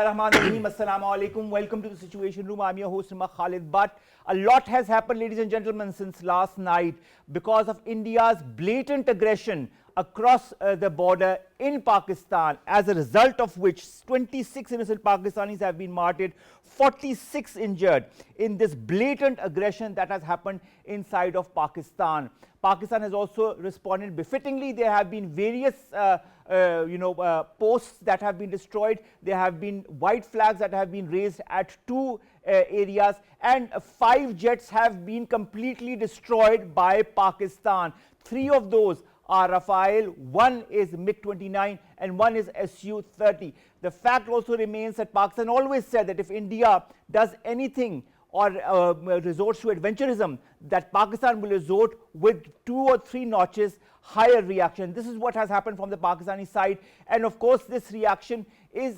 Bismillahirrahmanirrahim. Assalamu alaikum. Welcome to the Situation Room. I'm your host, Khalid. But a lot has happened, ladies and gentlemen, since last night because of India's blatant aggression across the border in Pakistan, as a result of which 26 innocent Pakistanis have been martyred, 46 injured in this blatant aggression that has happened inside of Pakistan. Pakistan has also responded befittingly. There have been various posts that have been destroyed. There have been white flags that have been raised at two areas, and 5 jets have been completely destroyed by Pakistan. 3 of those are Rafale, 1 is MiG-29 and 1 is Su-30. The fact also remains that Pakistan always said that if India does anything or resorts to adventurism, that Pakistan will resort with 2 or 3 notches higher reaction. This is what has happened from the Pakistani side, and of course this reaction is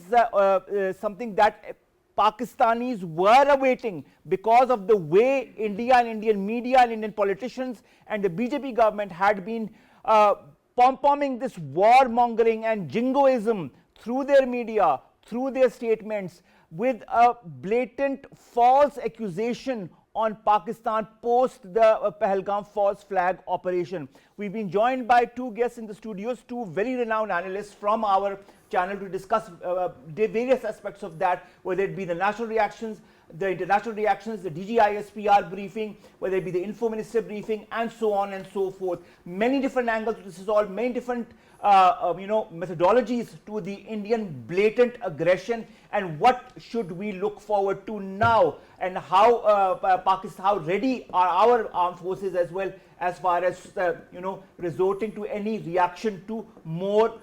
something that Pakistanis were awaiting because of the way India and Indian media and Indian politicians and the BJP government had been pom-pomming this warmongering and jingoism through their media, through their statements, with a blatant false accusation on Pakistan post the Pahalgam false flag operation. We've been joined by 2 guests in the studios, 2 very renowned analysts from our channel to discuss the various aspects of that, whether it be the national reactions, the international reactions, the DGISPR briefing, whether it be the Info Minister briefing, and so on and so forth. Many different angles to this is all, many different methodologies to the Indian blatant aggression, and what should we look forward to now, and how Pakistan, how ready are our armed forces as well as far as resorting to any reaction to more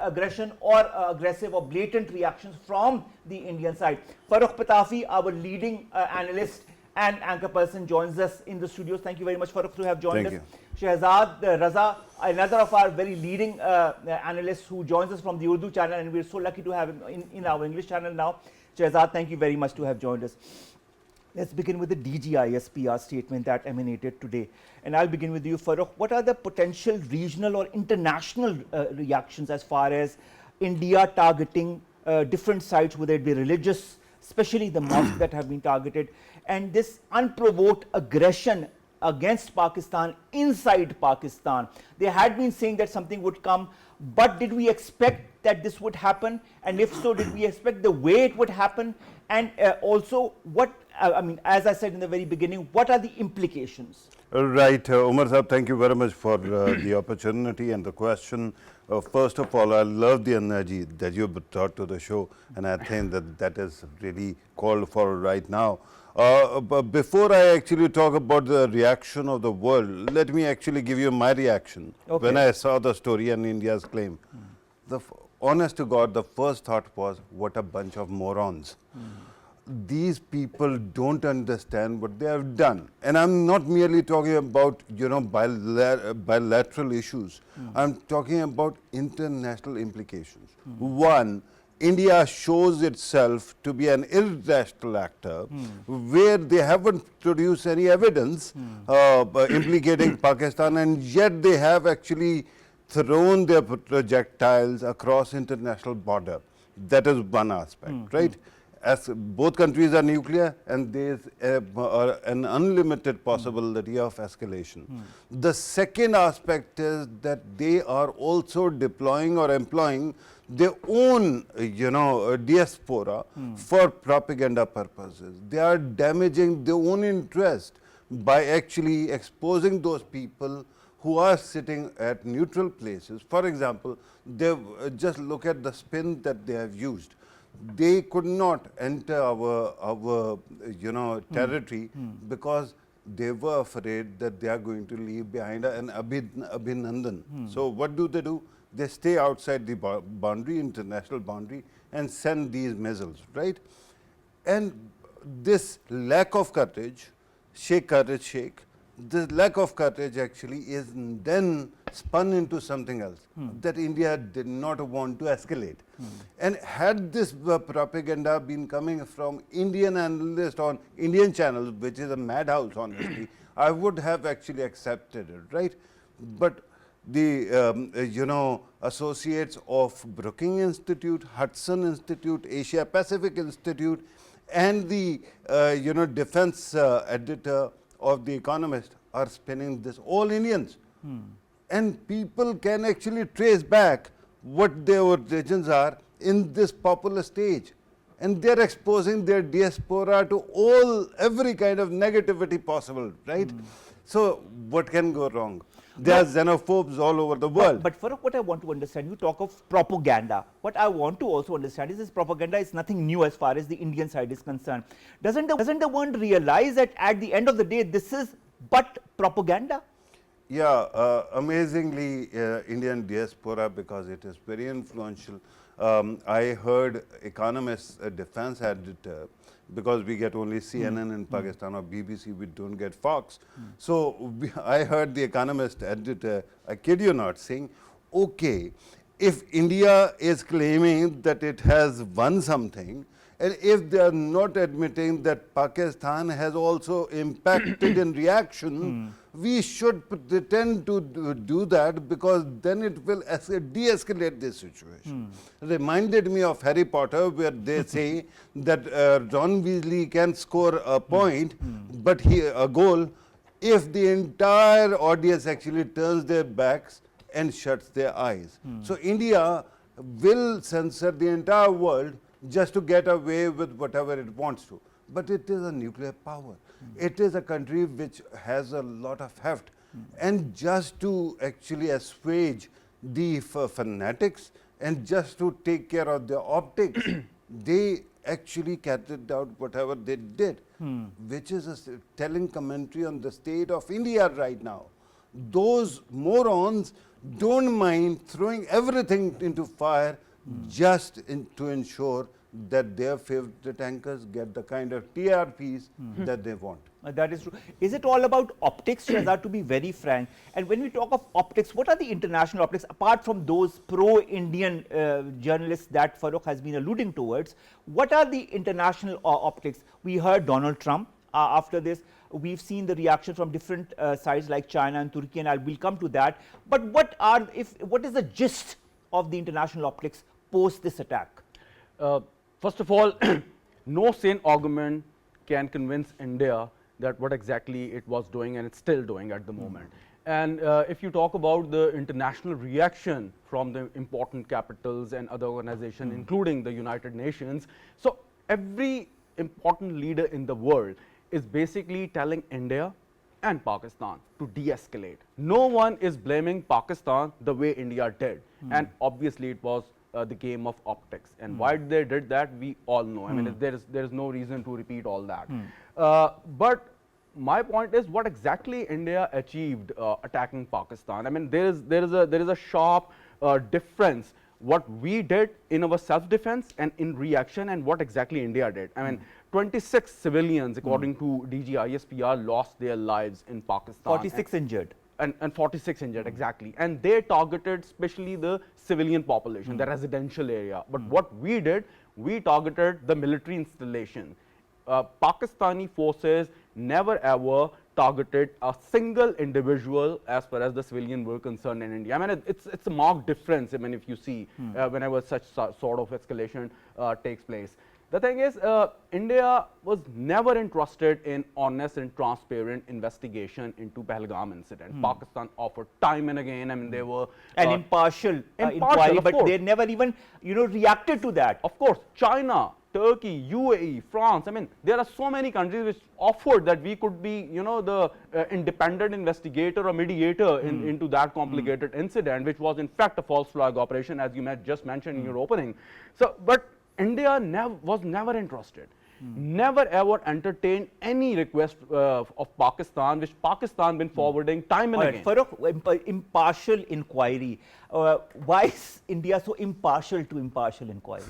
aggression or aggressive or blatant reactions from the Indian side. Farrukh Pitafi, our leading analyst and anchor person, joins us in the studios. Thank you very much, Farrukh, to have joined us. Shahzad, Raza, another of our very leading analysts who joins us from the Urdu channel, and we're so lucky to have him in our English channel now. Shahzad, thank you very much to have joined us. Let's begin with the DGISPR statement that emanated today. And I'll begin with you, Farrukh. What are the potential regional or international reactions as far as India targeting different sites, whether it be religious, especially the mosques that have been targeted, and this unprovoked aggression against Pakistan inside Pakistan? They had been saying that something would come, but did we expect that this would happen? And if so, did we expect the way it would happen? And also, what, as I said in the very beginning, what are the implications? Right, Omar Sahab, thank you very much for the opportunity and the question. First of all, I love the energy that you brought to the show, and I think that is really called for right now. But before I actually talk about the reaction of the world, let me actually give you my reaction when I saw the story and India's claim. Honest to God, the first thought was, what a bunch of morons. These people don't understand what they have done. And I'm not merely talking about, bilateral issues. I'm talking about international implications. One, India shows itself to be an irrational actor where they haven't produced any evidence implicating Pakistan, and yet they have actually thrown their projectiles across international border. That is one aspect, right? As both countries are nuclear, and there is an unlimited possibility of escalation. The second aspect is that they are also deploying or employing their own, diaspora for propaganda purposes. They are damaging their own interest by actually exposing those people who are sitting at neutral places. For example, they just look at the spin that they have used. They could not enter our territory because they were afraid that they are going to leave behind an Abhinandan. So what do? They stay outside the boundary, international boundary, and send these missiles, right? And this lack of courage, this lack of courage actually is then spun into something else that India did not want to escalate. And had this propaganda been coming from Indian analysts on Indian channels, which is a madhouse, honestly, I would have actually accepted it, right? But the associates of Brookings Institute, Hudson Institute, Asia Pacific Institute, and the defense editor of The Economist are spinning this, all Indians. And people can actually trace back what their origins are in this populist age. And they're exposing their diaspora to every kind of negativity possible, right? So what can go wrong? There are xenophobes all over the world. But Farrukh, what I want to understand, you talk of propaganda. What I want to also understand is this propaganda is nothing new as far as the Indian side is concerned. Doesn't the one realize that at the end of the day, this is but propaganda? Yeah, amazingly, Indian diaspora, because it is very influential. I heard Economist's defense editor, because we get only CNN in Pakistan or BBC, we don't get Fox. So I heard the Economist editor, I kid you not, saying, okay, if India is claiming that it has won something, and if they are not admitting that Pakistan has also impacted in reaction, we should pretend to do that, because then it will de-escalate this situation. Reminded me of Harry Potter, where they say that Ron Weasley can score a point, but a goal, if the entire audience actually turns their backs and shuts their eyes. So India will censor the entire world just to get away with whatever it wants to. But it is a nuclear power. It is a country which has a lot of heft. And just to actually assuage the fanatics and just to take care of their optics, they actually carried out whatever they did, which is a telling commentary on the state of India right now. Those morons don't mind throwing everything into fire just to ensure that their favorite anchors get the kind of TRPs that they want. That is true. Is it all about optics, Shahzad, to be very frank? And when we talk of optics, what are the international optics, apart from those pro-Indian journalists that Farrukh has been alluding towards? What are the international optics? We heard Donald Trump after this. We've seen the reaction from different sides like China and Turkey, and we'll come to that. But what is the gist of the international optics post this attack? First of all, no sane argument can convince India that what exactly it was doing and it's still doing at the moment. And if you talk about the international reaction from the important capitals and other organizations, including the United Nations, so every important leader in the world is basically telling India and Pakistan to de-escalate. No one is blaming Pakistan the way India did. And obviously it was the game of optics. And why they did that, we all know. I mean, there is no reason to repeat all that. But my point is, what exactly India achieved attacking Pakistan? I mean, there is a sharp difference what we did in our self-defense and in reaction, and what exactly India did. I mean, 26 civilians, according to DG ISPR, lost their lives in Pakistan. 46 injured. And 46 injured, exactly. And they targeted especially the civilian population, the residential area. But what we did, we targeted the military installation. Pakistani forces never ever targeted a single individual as far as the civilian were concerned in India. I mean, it's a marked difference, I mean, if you see whenever such sort of escalation takes place. The thing is, India was never interested in honest and transparent investigation into Pahalgam incident. Pakistan offered time and again. I mean, they were an impartial inquiry, but they never even reacted to that. Of course, China, Turkey, UAE, France. I mean, there are so many countries which offered that we could be, the independent investigator or mediator into that complicated incident, which was in fact a false flag operation, as you just mentioned in your opening. So, but India was never interested, never ever entertained any request of Pakistan, which Pakistan been forwarding time and again. Farrukh, impartial inquiry. Why is India so impartial to impartial inquiries?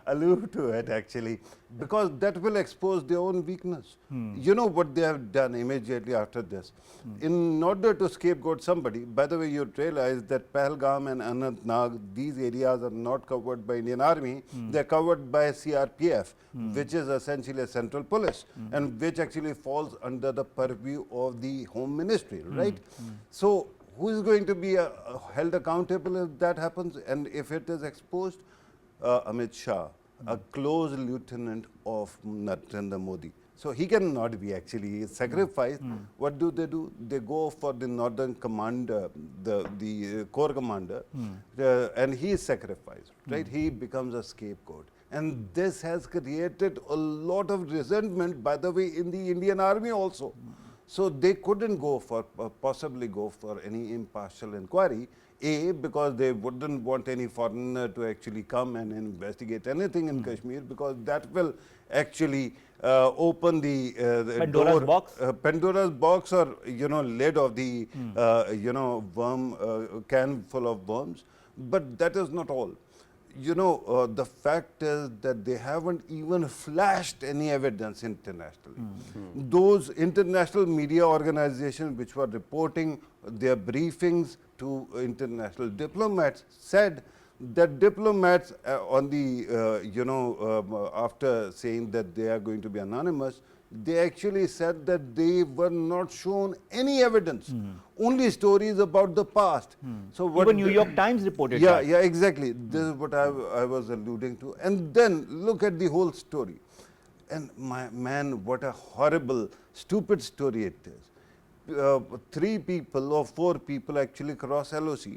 Allude to it, actually, because that will expose their own weakness. You know what they have done immediately after this? In order to scapegoat somebody, by the way, you realize that Pahalgam and Anantnag, these areas are not covered by Indian Army, they're covered by CRPF, which is essentially a central police, and which actually falls under the purview of the Home Ministry, right? So, who is going to be held accountable if that happens and if it is exposed? Amit Shah, a close lieutenant of Narendra Modi. So he cannot be actually sacrificed. What do? They go for the northern commander, the corps commander, and he is sacrificed, right? He becomes a scapegoat. And this has created a lot of resentment, by the way, in the Indian army also. So they couldn't go for, possibly go for any impartial inquiry. A, because they wouldn't want any foreigner to actually come and investigate anything in Kashmir, because that will actually open the Pandora's door, box. Pandora's box, or lid of the worm can full of worms. But that is not all. The fact is that they haven't even flashed any evidence internationally. Those international media organizations which were reporting their briefings to international diplomats said that diplomats on the, after saying that they are going to be anonymous, they actually said that they were not shown any evidence, only stories about the past. So what Even New York Times reported yeah, that. yeah, exactly. This is what I was alluding to. And then look at the whole story. And my man, what a horrible, stupid story it is. 3 people or 4 people actually cross LOC.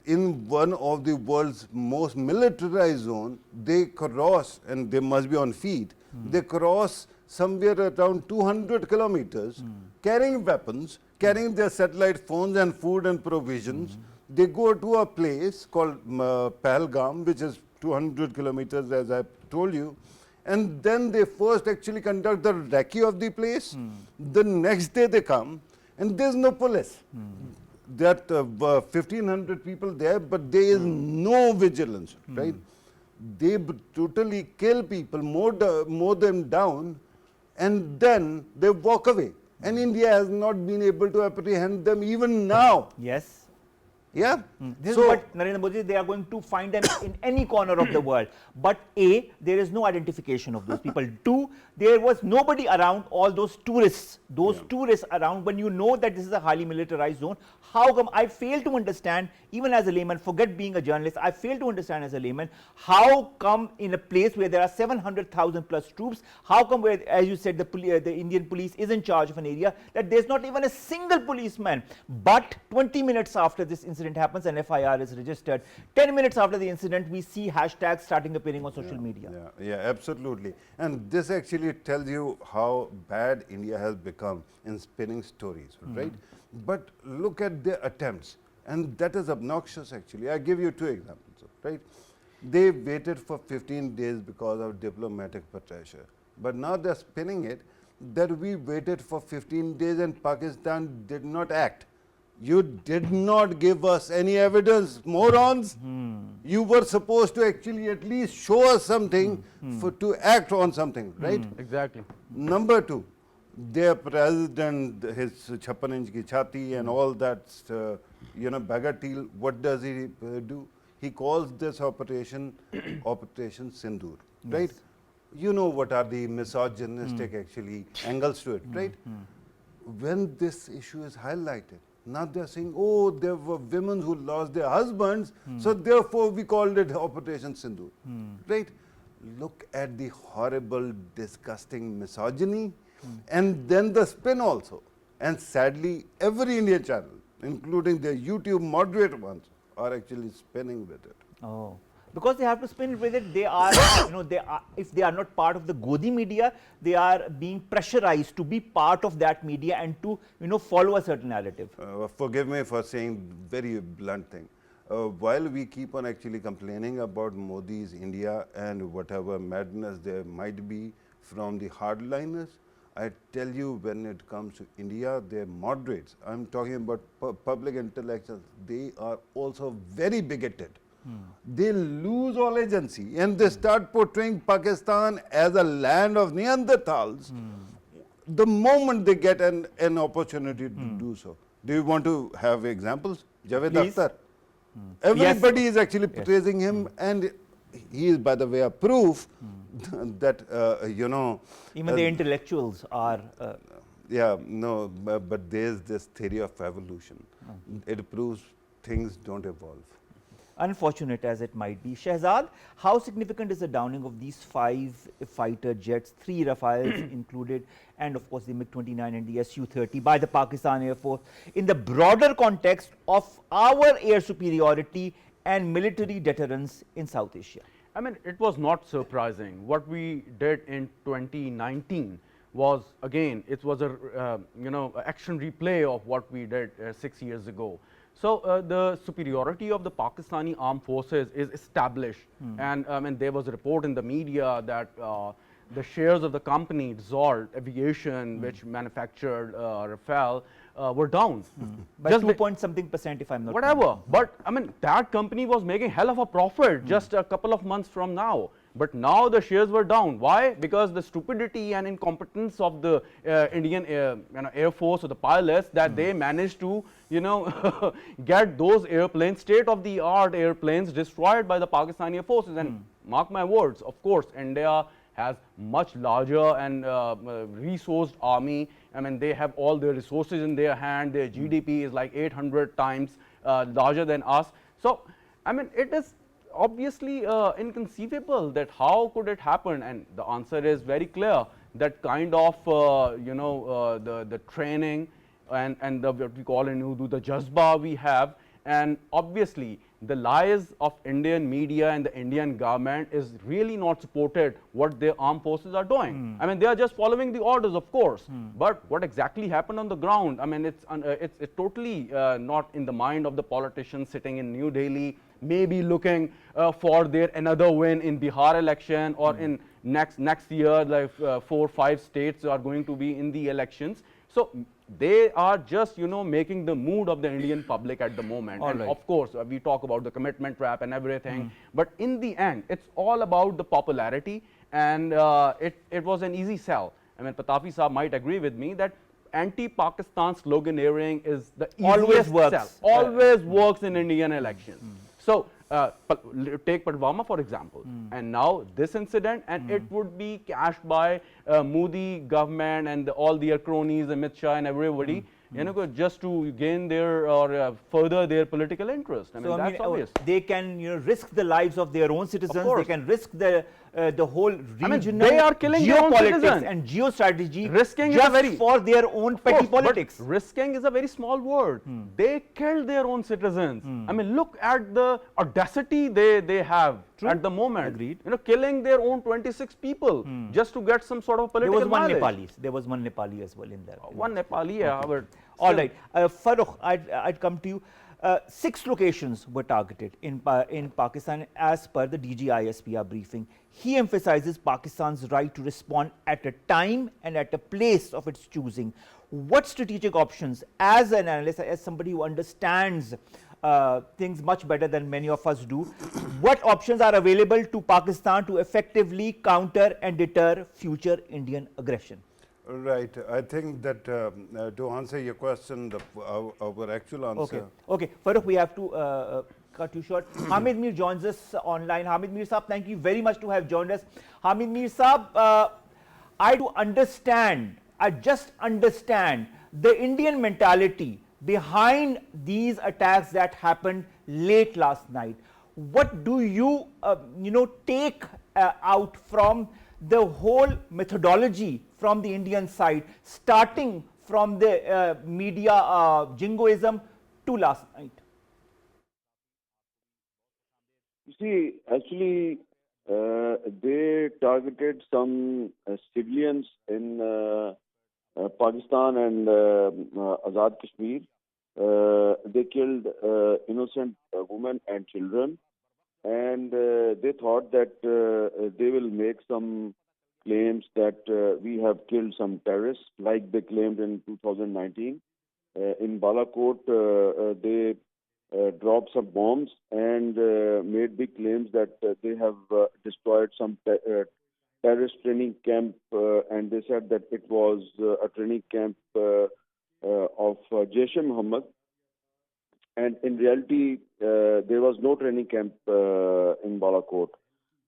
In one of the world's most militarized zone, they cross, and they must be on feet, they cross somewhere around 200 kilometers, carrying weapons, carrying their satellite phones and food and provisions. They go to a place called Pahalgam, which is 200 kilometers, as I told you, and then they first actually conduct the recce of the place. The next day they come, and there's no police. There are 1,500 people there, but there is no vigilance, right? They totally kill people, mow them down, and then they walk away. And India has not been able to apprehend them even now. Yes. Yeah. This is what Narendra Modi, they are going to find them in any corner of the world. But A, there is no identification of those people. 2, there was nobody around, all those tourists around. When you know that this is a highly militarized zone, how come? I fail to understand, even as a layman, forget being a journalist, I fail to understand as a layman, how come in a place where there are 700,000 plus troops, how come where, as you said, the Indian police is in charge of an area, that there's not even a single policeman. But 20 minutes after this incident happens, an FIR is registered. 10 minutes after the incident, we see hashtags starting appearing on social media. Yeah, absolutely. And this actually tells you how bad India has become in spinning stories, right? But look at their attempts, and that is obnoxious actually. I give you 2 examples, right? They waited for 15 days because of diplomatic pressure, but now they're spinning it that we waited for 15 days and Pakistan did not act. You did not give us any evidence, morons. You were supposed to actually at least show us something to act on something, right? Exactly. Number 2, their president, his 56 inch ki chhati and all that, bagatelle, what does he do? He calls this operation Operation Sindoor, right? You know what are the misogynistic actually angles to it, right? When this issue is highlighted, now they're saying, oh, there were women who lost their husbands, so therefore we called it Operation Sindoor, right? Look at the horrible, disgusting misogyny, and then the spin also. And sadly, every Indian channel, including the YouTube moderate ones, are actually spinning with it. Oh. Because they have to spin with it, they are, if they are not part of the Godi media, they are being pressurized to be part of that media and to, follow a certain narrative. Forgive me for saying very blunt thing. While we keep on actually complaining about Modi's India and whatever madness there might be from the hardliners, I tell you, when it comes to India, they're moderates. I'm talking about public intellectuals. They are also very bigoted. They lose all agency and they start portraying Pakistan as a land of Neanderthals the moment they get an opportunity to do so. Do you want to have examples? Javed Akhtar. Everybody is actually praising him, and he is, by the way, a proof that, Even the intellectuals are Yeah, no, but there's this theory of evolution. It proves things don't evolve. Unfortunate as it might be. Shahzad, how significant is the downing of these 5 fighter jets, 3 Rafales included, and of course the MiG-29 and the Su-30 by the Pakistan Air Force in the broader context of our air superiority and military deterrence in South Asia? I mean, it was not surprising. What we did in 2019 was, again, it was a action replay of what we did 6 years ago. So the superiority of the Pakistani armed forces is established, and I mean there was a report in the media that the shares of the company Dassault Aviation, which manufactured Rafale, were down. By Just 2 point something percent, if I'm not whatever. wrong. But I mean, that company was making hell of a profit just a couple of months from now. But now the shares were down. Why? Because the stupidity and incompetence of the Indian Air Force or the pilots, that they managed to, get those airplanes, state-of-the-art airplanes, destroyed by the Pakistani Air Forces. And mark my words, of course, India has much larger and resourced army. I mean, they have all their resources in their hand. Their GDP is like 800 times larger than us. So, I mean, it is obviously inconceivable that how could it happen, and the answer is very clear, that kind of the training and the, what we call in Urdu, the jazba we have, and obviously the lies of Indian media and the Indian government is really not supported what their armed forces are doing. I mean, they are just following the orders, of course, but what exactly happened on the ground, I mean, it's totally not in the mind of the politicians sitting in New Delhi, maybe looking for their another win in Bihar election, or in next year, like 4 or 5 states are going to be in the elections. So they are just making the mood of the Indian public at the moment. All and right. of course we talk about the commitment trap and everything, but in the end it's all about the popularity, and it was an easy sell. I mean, Pitafi Saab might agree with me that anti-Pakistan sloganeering is the Always easiest works. sell. Always works in Indian elections. So take Pulwama for example, and now this incident, and it would be cashed by Modi government and all their cronies, Amit Shah and everybody, just to gain their or further their political interest. I mean, So, that's obvious. they can risk the lives of their own citizens. They course. can risk the whole regional they are killing their own geopolitics citizens. and geostrategy Risking is a just very- for their own petty Of course, politics. But risking is a very small word. They killed their own citizens. I mean, look at the audacity they have at the moment. Agreed. Killing their own 26 people just to get some sort of There political was one mileage. Nepali. There was one Nepali as well in there. One Nepali, yeah. But All still- right, Farrukh, I'd come to you. 6 locations were targeted in Pakistan as per the DGISPR briefing. He emphasizes Pakistan's right to respond at a time and at a place of its choosing. What strategic options, as an analyst, as somebody who understands things much better than many of us do, what options are available to Pakistan to effectively counter and deter future Indian aggression? Right. I think that to answer your question, our actual answer. Okay. Farrukh, we have to cut you short. Hamid Mir joins us online. Hamid Mir Saab, thank you very much to have joined us. Hamid Mir Saab, I do understand, I just understand the Indian mentality behind these attacks that happened late last night. What do you, take out from the whole methodology from the Indian side, starting from the media jingoism to last night? You see, actually, they targeted some civilians in Pakistan and Azad Kashmir. They killed innocent women and children, and they thought that they will make some claims that we have killed some terrorists, like they claimed in 2019. In Balakot, they dropped some bombs and made big claims that they have destroyed some terrorist training camp, and they said that it was a training camp of Jaish-e-Mohammed. And in reality, there was no training camp in Balakot.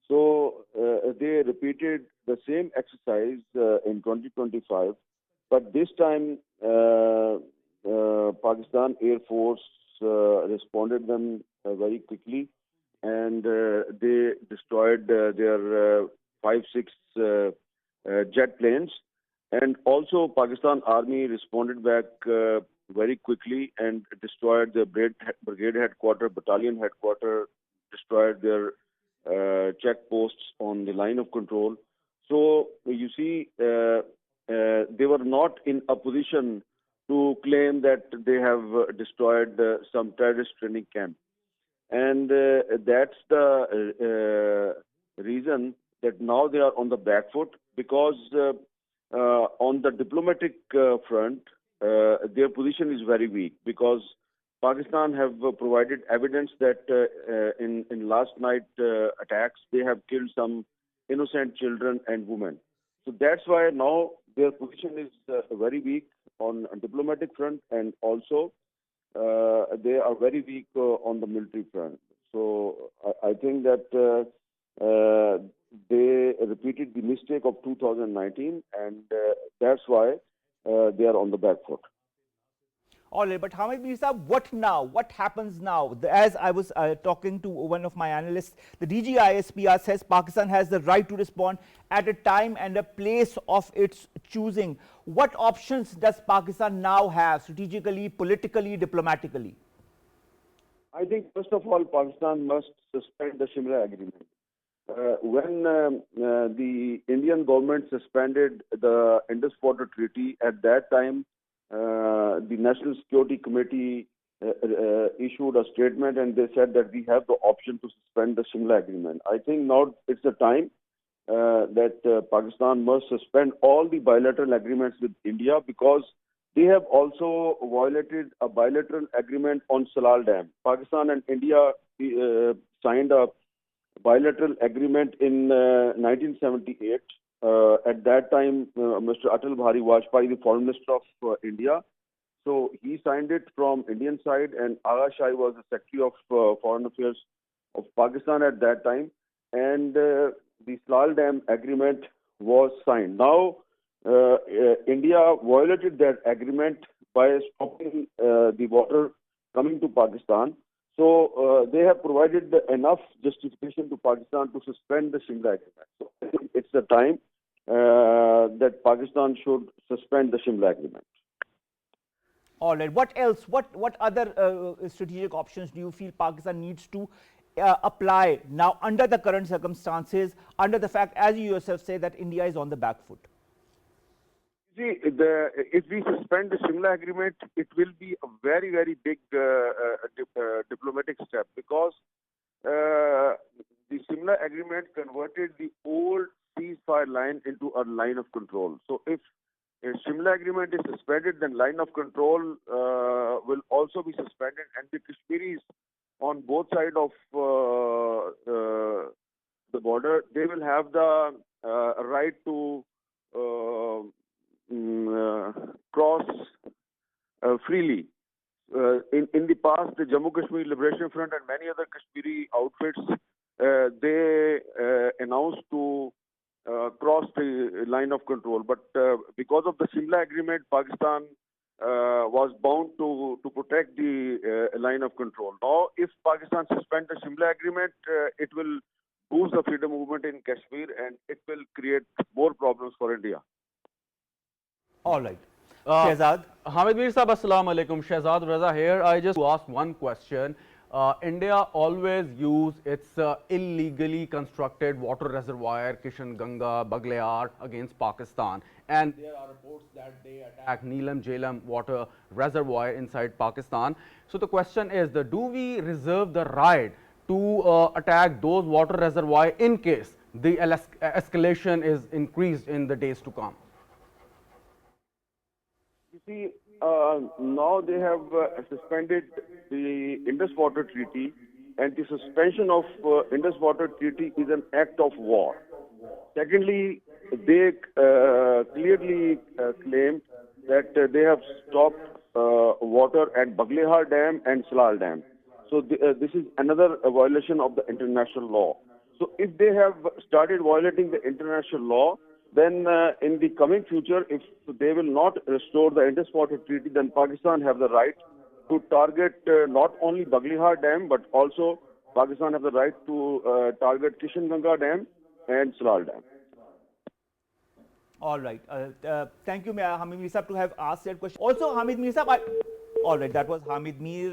So they repeated the same exercise in 2025, But this time, Pakistan Air Force responded them very quickly, and they destroyed their 5, 6 jet planes. And also, Pakistan Army responded back very quickly and destroyed the brigade headquarters, battalion headquarters, destroyed their checkposts on the line of control. So you see, they were not in a position to claim that they have destroyed some terrorist training camp. And that's the reason that now they are on the back foot, because on the diplomatic front, their position is very weak, because Pakistan have provided evidence that in last night attacks, they have killed some innocent children and women. So that's why now their position is very weak on a diplomatic front, and also they are very weak on the military front. So I think that they repeated the mistake of 2019, and that's why they are on the back foot. All right, but Hamid Mirza, what now? What happens now? As I was talking to one of my analysts, the DGISPR says Pakistan has the right to respond at a time and a place of its choosing. What options does Pakistan now have strategically, politically, diplomatically? I think, first of all, Pakistan must suspend the Shimla Agreement. When the Indian government suspended the Indus Water Treaty, at that time, the National Security Committee issued a statement, and they said that we have the option to suspend the Shimla Agreement. I think now it's the time that Pakistan must suspend all the bilateral agreements with India, because they have also violated a bilateral agreement on Salal Dam. Pakistan and India signed a bilateral agreement in 1978. At that time, Mr. Atal Bihari Vajpayee, the Foreign Minister of India, so he signed it from Indian side, and Agha Shai was the Secretary of Foreign Affairs of Pakistan at that time, and the Salal Dam agreement was signed. Now, India violated that agreement by stopping the water coming to Pakistan. So they have provided enough justification to Pakistan to suspend the Shimla Agreement. So I think it's the time that Pakistan should suspend the Shimla Agreement. All right. What else? What other strategic options do you feel Pakistan needs to apply now under the current circumstances, under the fact, as you yourself say, that India is on the back foot? See, if we suspend the Shimla Agreement, it will be a very, very big diplomatic step, because the Shimla Agreement converted the old ceasefire line into a line of control. So if a Shimla Agreement is suspended, then line of control will also be suspended, and the Kashmiris on both sides of the border, they will have the right to cross freely. In the past, the Jammu Kashmir Liberation Front and many other Kashmiri outfits, they announced to cross the line of control. But because of the Shimla Agreement, Pakistan was bound to protect the line of control. Now, if Pakistan suspends the Shimla Agreement, it will boost the freedom movement in Kashmir, and it will create more problems for India. All right. Shahzad. Hamid Mir Sahab, Assalamu alaikum. Shahzad Raza here. I just ask one question. India always use its illegally constructed water reservoir, Kishan Ganga, Baglear, against Pakistan. And there are reports that they attack Neelam Jhelum water reservoir inside Pakistan. So the question is, do we reserve the right to attack those water reservoirs in case the escalation is increased in the days to come? You see, now they have suspended the Indus Water Treaty, and the suspension of Indus Water Treaty is an act of war. Secondly, they clearly claimed that they have stopped water at Baglear Dam and Salal Dam. So this is another violation of the international law. So if they have started violating the international law, then in the coming future, if they will not restore the Indus Water Treaty, then Pakistan have the right to target not only Baglihar Dam, but also Pakistan have the right to target Kishanganga Dam and Salal Dam. All right. Thank you, Hamid Mir Sahab, to have asked that question. Also, Hamid Mir Sahab, all right, that was Hamid Mir,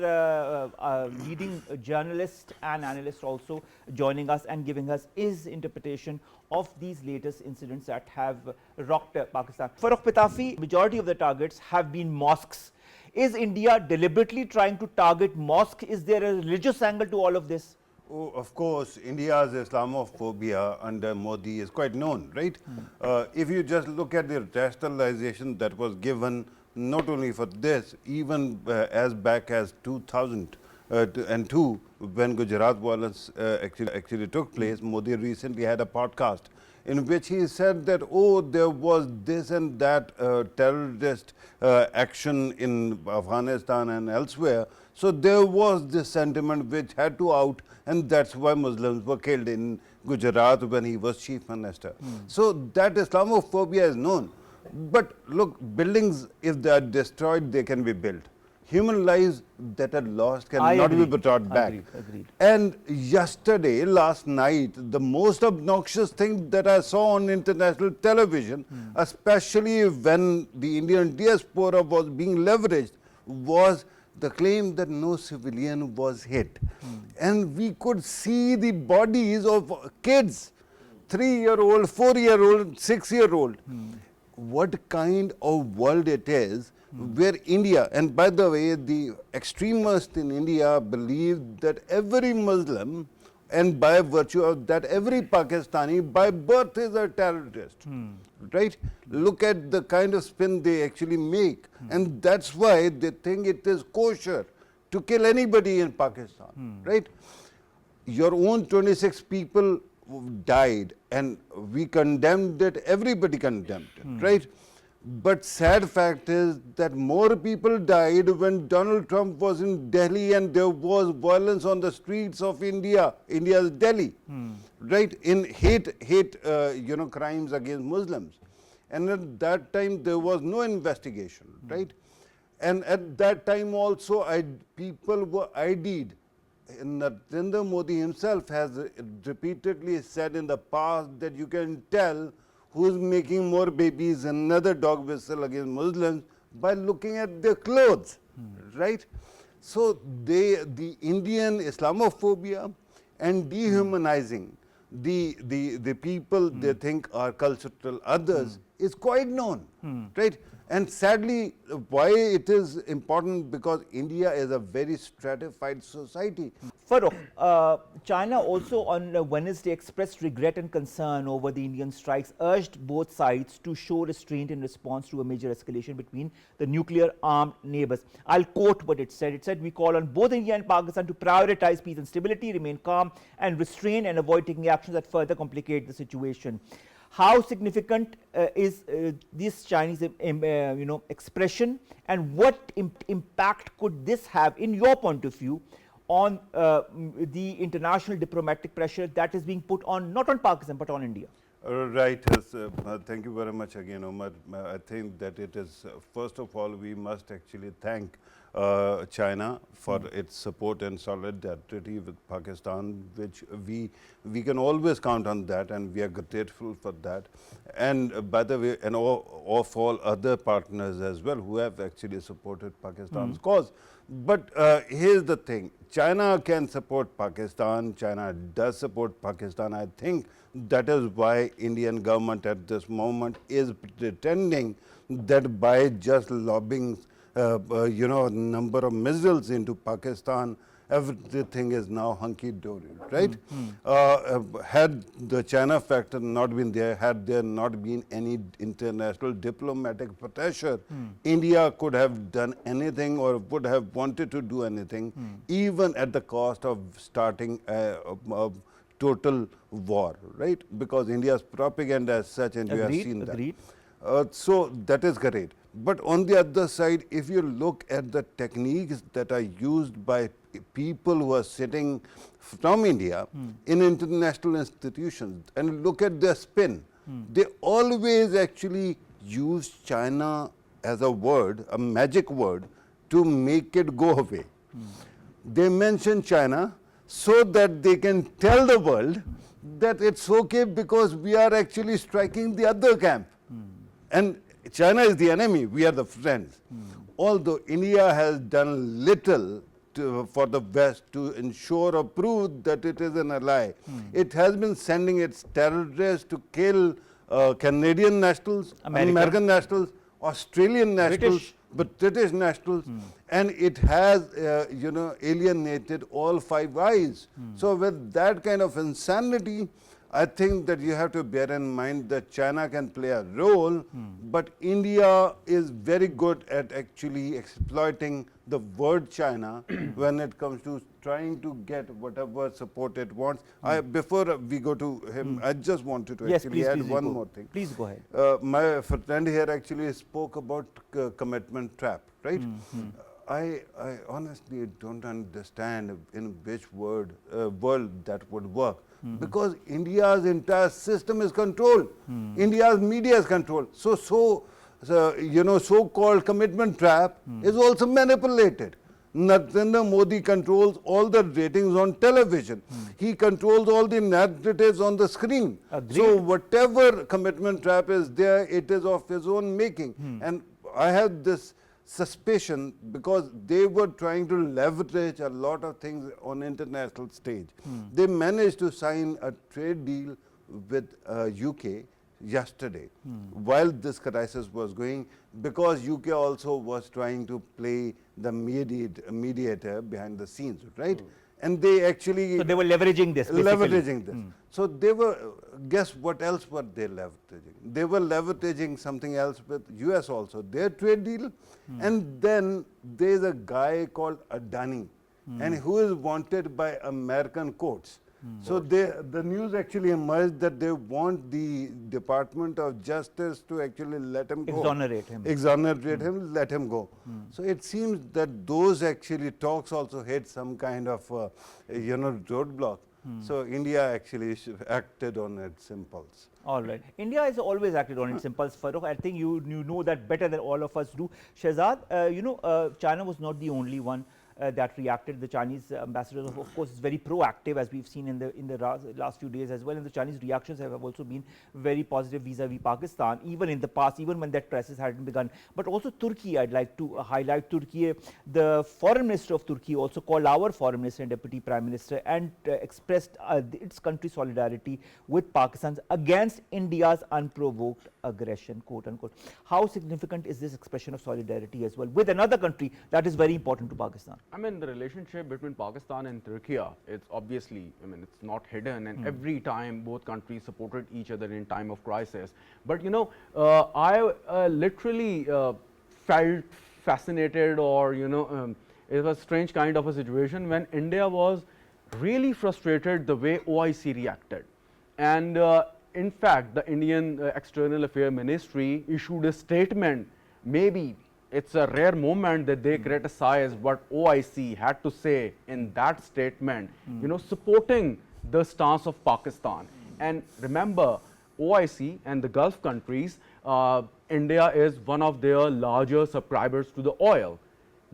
leading journalist and analyst, also joining us and giving us his interpretation of these latest incidents that have rocked Pakistan. Farrukh Pitafi, majority of the targets have been mosques. Is India deliberately trying to target mosques? Is there a religious angle to all of this? Oh, of course, India's Islamophobia under Modi is quite known, right? If you just look at the rationalization that was given not only for this, even as back as 2002, when Gujarat violence actually took place, Modi recently had a podcast in which he said that, oh, there was this and that terrorist action in Afghanistan and elsewhere. So there was this sentiment which had to out, and that's why Muslims were killed in Gujarat when he was chief minister. So that Islamophobia is known. But look, buildings, if they are destroyed, they can be built. Human lives that are lost cannot be brought back. Agreed. And yesterday, last night, the most obnoxious thing that I saw on international television, especially when the Indian diaspora was being leveraged, was the claim that no civilian was hit. And we could see the bodies of kids, 3-year-old, 4-year-old, 6-year-old. What kind of world it is where India, and by the way, the extremists in India believe that every Muslim, and by virtue of that, every Pakistani by birth is a terrorist, right? Look at the kind of spin they actually make, and that's why they think it is kosher to kill anybody in Pakistan, right? Your own 26 people died, and we condemned it, everybody condemned it, right? But sad fact is that more people died when Donald Trump was in Delhi and there was violence on the streets of India's Delhi, right? In hate crimes against Muslims. And at that time there was no investigation, right? And at that time also people were ID'd. Narendra Modi himself has repeatedly said in the past that you can tell who's making more babies, another dog whistle against Muslims, by looking at their clothes, right? So the Indian Islamophobia and dehumanizing the people they think are cultural others is quite known, right? And sadly, why it is important, because India is a very stratified society. Farrukh, China also on Wednesday expressed regret and concern over the Indian strikes, urged both sides to show restraint in response to a major escalation between the nuclear-armed neighbors. I'll quote what it said. It said, "We call on both India and Pakistan to prioritize peace and stability, remain calm and restrain, and avoid taking actions that further complicate the situation." How significant is this Chinese expression, and what impact could this have, in your point of view, on the international diplomatic pressure that is being put on, not on Pakistan, but on India? Right. Thank you very much again, Omar. I think that it is, first of all, we must actually thank China for its support and solidarity with Pakistan, which we can always count on that, and we are grateful for that. And by the way, and of all other partners as well who have actually supported Pakistan's cause. But here's the thing, China can support Pakistan, China does support Pakistan. I think that is why Indian government at this moment is pretending that by just lobbing number of missiles into Pakistan, everything is now hunky-dory, right? Had the China factor not been there, had there not been any international diplomatic pressure, India could have done anything or would have wanted to do anything, even at the cost of starting a total war, right? Because India's propaganda as such, and you have seen that. So that is great. But on the other side, if you look at the techniques that are used by people who are sitting from India in international institutions and look at their spin, they always actually use China as a word, a magic word, to make it go away. They mention China so that they can tell the world that it's okay because we are actually striking the other camp. And China is the enemy, we are the friends. Although India has done little for the West to ensure or prove that it is an ally. It has been sending its terrorists to kill Canadian nationals, American nationals, Australian nationals, British nationals, and it has, alienated all Five Eyes. So with that kind of insanity, I think that you have to bear in mind that China can play a role, but India is very good at actually exploiting the word China when it comes to trying to get whatever support it wants. Before we go to him, I just wanted to actually add one more thing. Please go ahead. My friend here actually spoke about commitment trap, right? I honestly don't understand in which world that would work. Because India's entire system is controlled. India's media is controlled. So-called commitment trap is also manipulated. Narendra Modi controls all the ratings on television. He controls all the narratives on the screen. Agreed. So whatever commitment trap is there, it is of his own making. And I have this suspicion because they were trying to leverage a lot of things on international stage. They managed to sign a trade deal with UK yesterday while this crisis was going, because UK also was trying to play the mediator behind the scenes, right? And they actually... So they were leveraging this, basically. Leveraging this. So they were, guess what else were they leveraging? They were leveraging something else with US also, their trade deal. And then there's a guy called Adani, and who is wanted by American courts. So the news actually emerged that they want the Department of Justice to actually let him go. Exonerate him. Exonerate him, let him go. So it seems that those actually talks also hit some kind of, roadblock. So India actually acted on its impulse. All right. India has always acted on its impulse, Farrukh. I think you know that better than all of us do. Shahzad, China was not the only one that reacted. The Chinese ambassador, of course, is very proactive, as we've seen in the last few days as well. And the Chinese reactions have also been very positive vis-a-vis Pakistan, even in the past, even when that crisis hadn't begun. But also Turkey, I'd like to highlight Turkey. The foreign minister of Turkey also called our foreign minister and deputy prime minister and expressed its country's solidarity with Pakistan against India's unprovoked aggression, quote unquote. How significant is this expression of solidarity as well with another country that is very important to Pakistan? I mean, the relationship between Pakistan and Turkey, it's obviously, it's not hidden, and every time both countries supported each other in time of crisis. But I literally felt fascinated, or it was a strange kind of a situation when India was really frustrated the way OIC reacted. And in fact, the Indian External Affairs Ministry issued a statement. Maybe it's a rare moment that they criticize what OIC had to say in that statement, supporting the stance of Pakistan. And remember, OIC and the Gulf countries, India is one of their larger subscribers to the oil.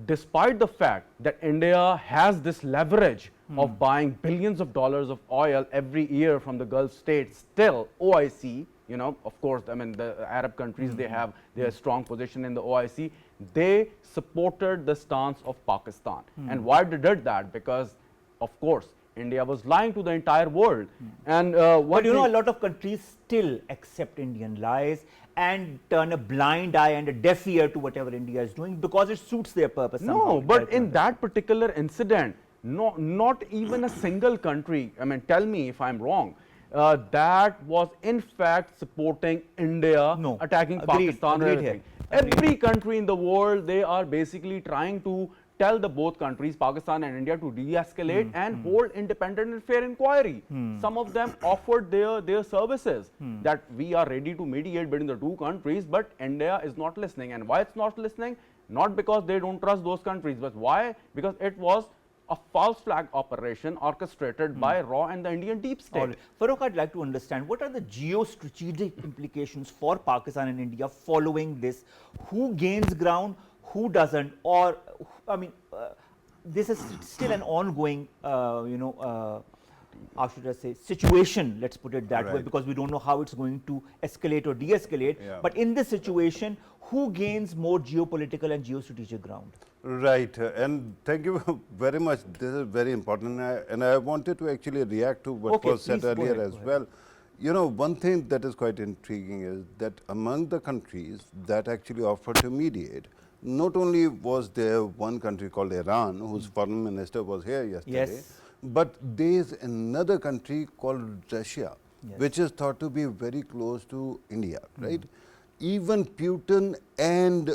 Despite the fact that India has this leverage of buying billions of dollars of oil every year from the Gulf states, still OIC, of course, the Arab countries, they have their strong position in the OIC, they supported the stance of Pakistan. And why they did that? Because, of course, India was lying to the entire world. And but a lot of countries still accept Indian lies and turn a blind eye and a deaf ear to whatever India is doing because it suits their purpose. No, but in that particular incident, not even a single country, tell me if I'm wrong, that was in fact supporting India attacking Pakistan or anything. Every country in the world, they are basically trying to tell the both countries, Pakistan and India, to de-escalate and hold independent and fair inquiry. Some of them offered their services that we are ready to mediate between the two countries, but India is not listening. And why it's not listening? Not because they don't trust those countries, but why? Because it was a false flag operation orchestrated by RAW and the Indian deep state. All right. Farrukh, I'd like to understand what are the geostrategic implications for Pakistan and India following this? Who gains ground, who doesn't? Or, I mean, this is still an ongoing, how should I say, situation, let's put it that way, Right. because we don't know how it's going to escalate or de-escalate. Yeah. But in this situation, who gains more geopolitical and geostrategic ground? Right, and thank you very much. This is very important, and I wanted to actually react to what Okay, was said please, go earlier ahead, as go ahead. well. You know, one thing that is quite intriguing is that among the countries that actually offered to mediate, not only was there one country called Iran, whose foreign minister was here yesterday, Yes. but there is another country called Russia, Yes. which is thought to be very close to India, right? Even Putin and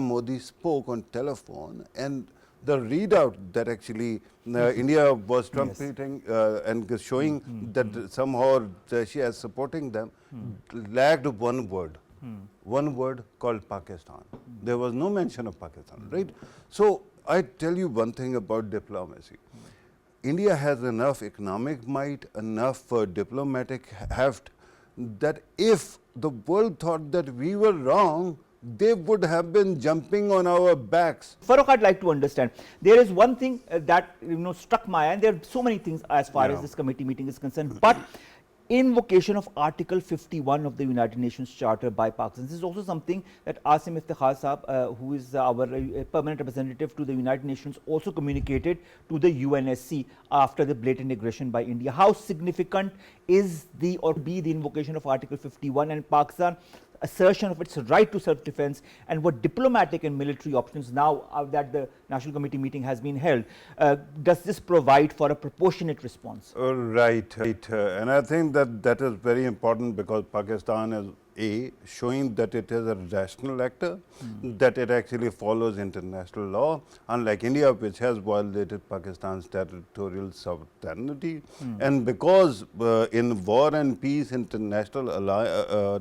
Modi spoke on telephone, and the readout that actually India was trumpeting and showing that somehow Russia is supporting them lacked one word called Pakistan. There was no mention of Pakistan, right? So I tell you one thing about diplomacy. India has enough economic might, enough diplomatic heft, that if the world thought that we were wrong, they would have been jumping on our backs. Farrukh, I'd like to understand. There is one thing that struck my eye, and there are so many things as far as this committee meeting is concerned. But invocation of Article 51 of the United Nations Charter by Pakistan. This is also something that Asim Iftikhar Saab, who is our permanent representative to the United Nations, also communicated to the UNSC after the blatant aggression by India. How significant is the invocation of Article 51 and Pakistan assertion of its right to self-defense, and what diplomatic and military options now that the National Committee meeting has been held, does this provide for a proportionate response? Right. And I think that is very important because Pakistan is showing that it is a rational actor, that it actually follows international law, unlike India, which has violated Pakistan's territorial sovereignty. And because in war and peace, international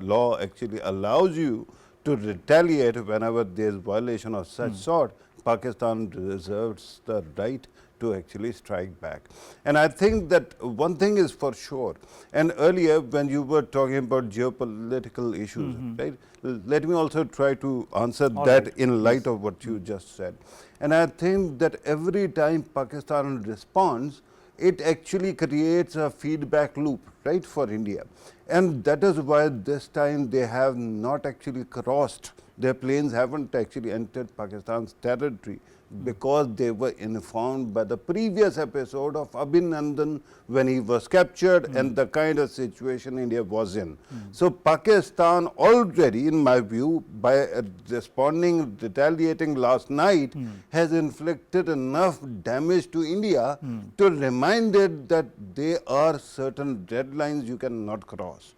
law actually allows you to retaliate whenever there is violation of such sort, Pakistan reserves the right to actually strike back. And I think that one thing is for sure, and earlier when you were talking about geopolitical issues, right, let me also try to answer that in light of what you just said. And I think that every time Pakistan responds, it actually creates a feedback loop, right, for India. And that is why this time they have not actually crossed, their planes haven't actually entered Pakistan's territory, because they were informed by the previous episode of Abhinandan when he was captured and the kind of situation India was in. So Pakistan already, in my view, by responding, retaliating last night, has inflicted enough damage to India to remind it that there are certain deadlines you cannot cross.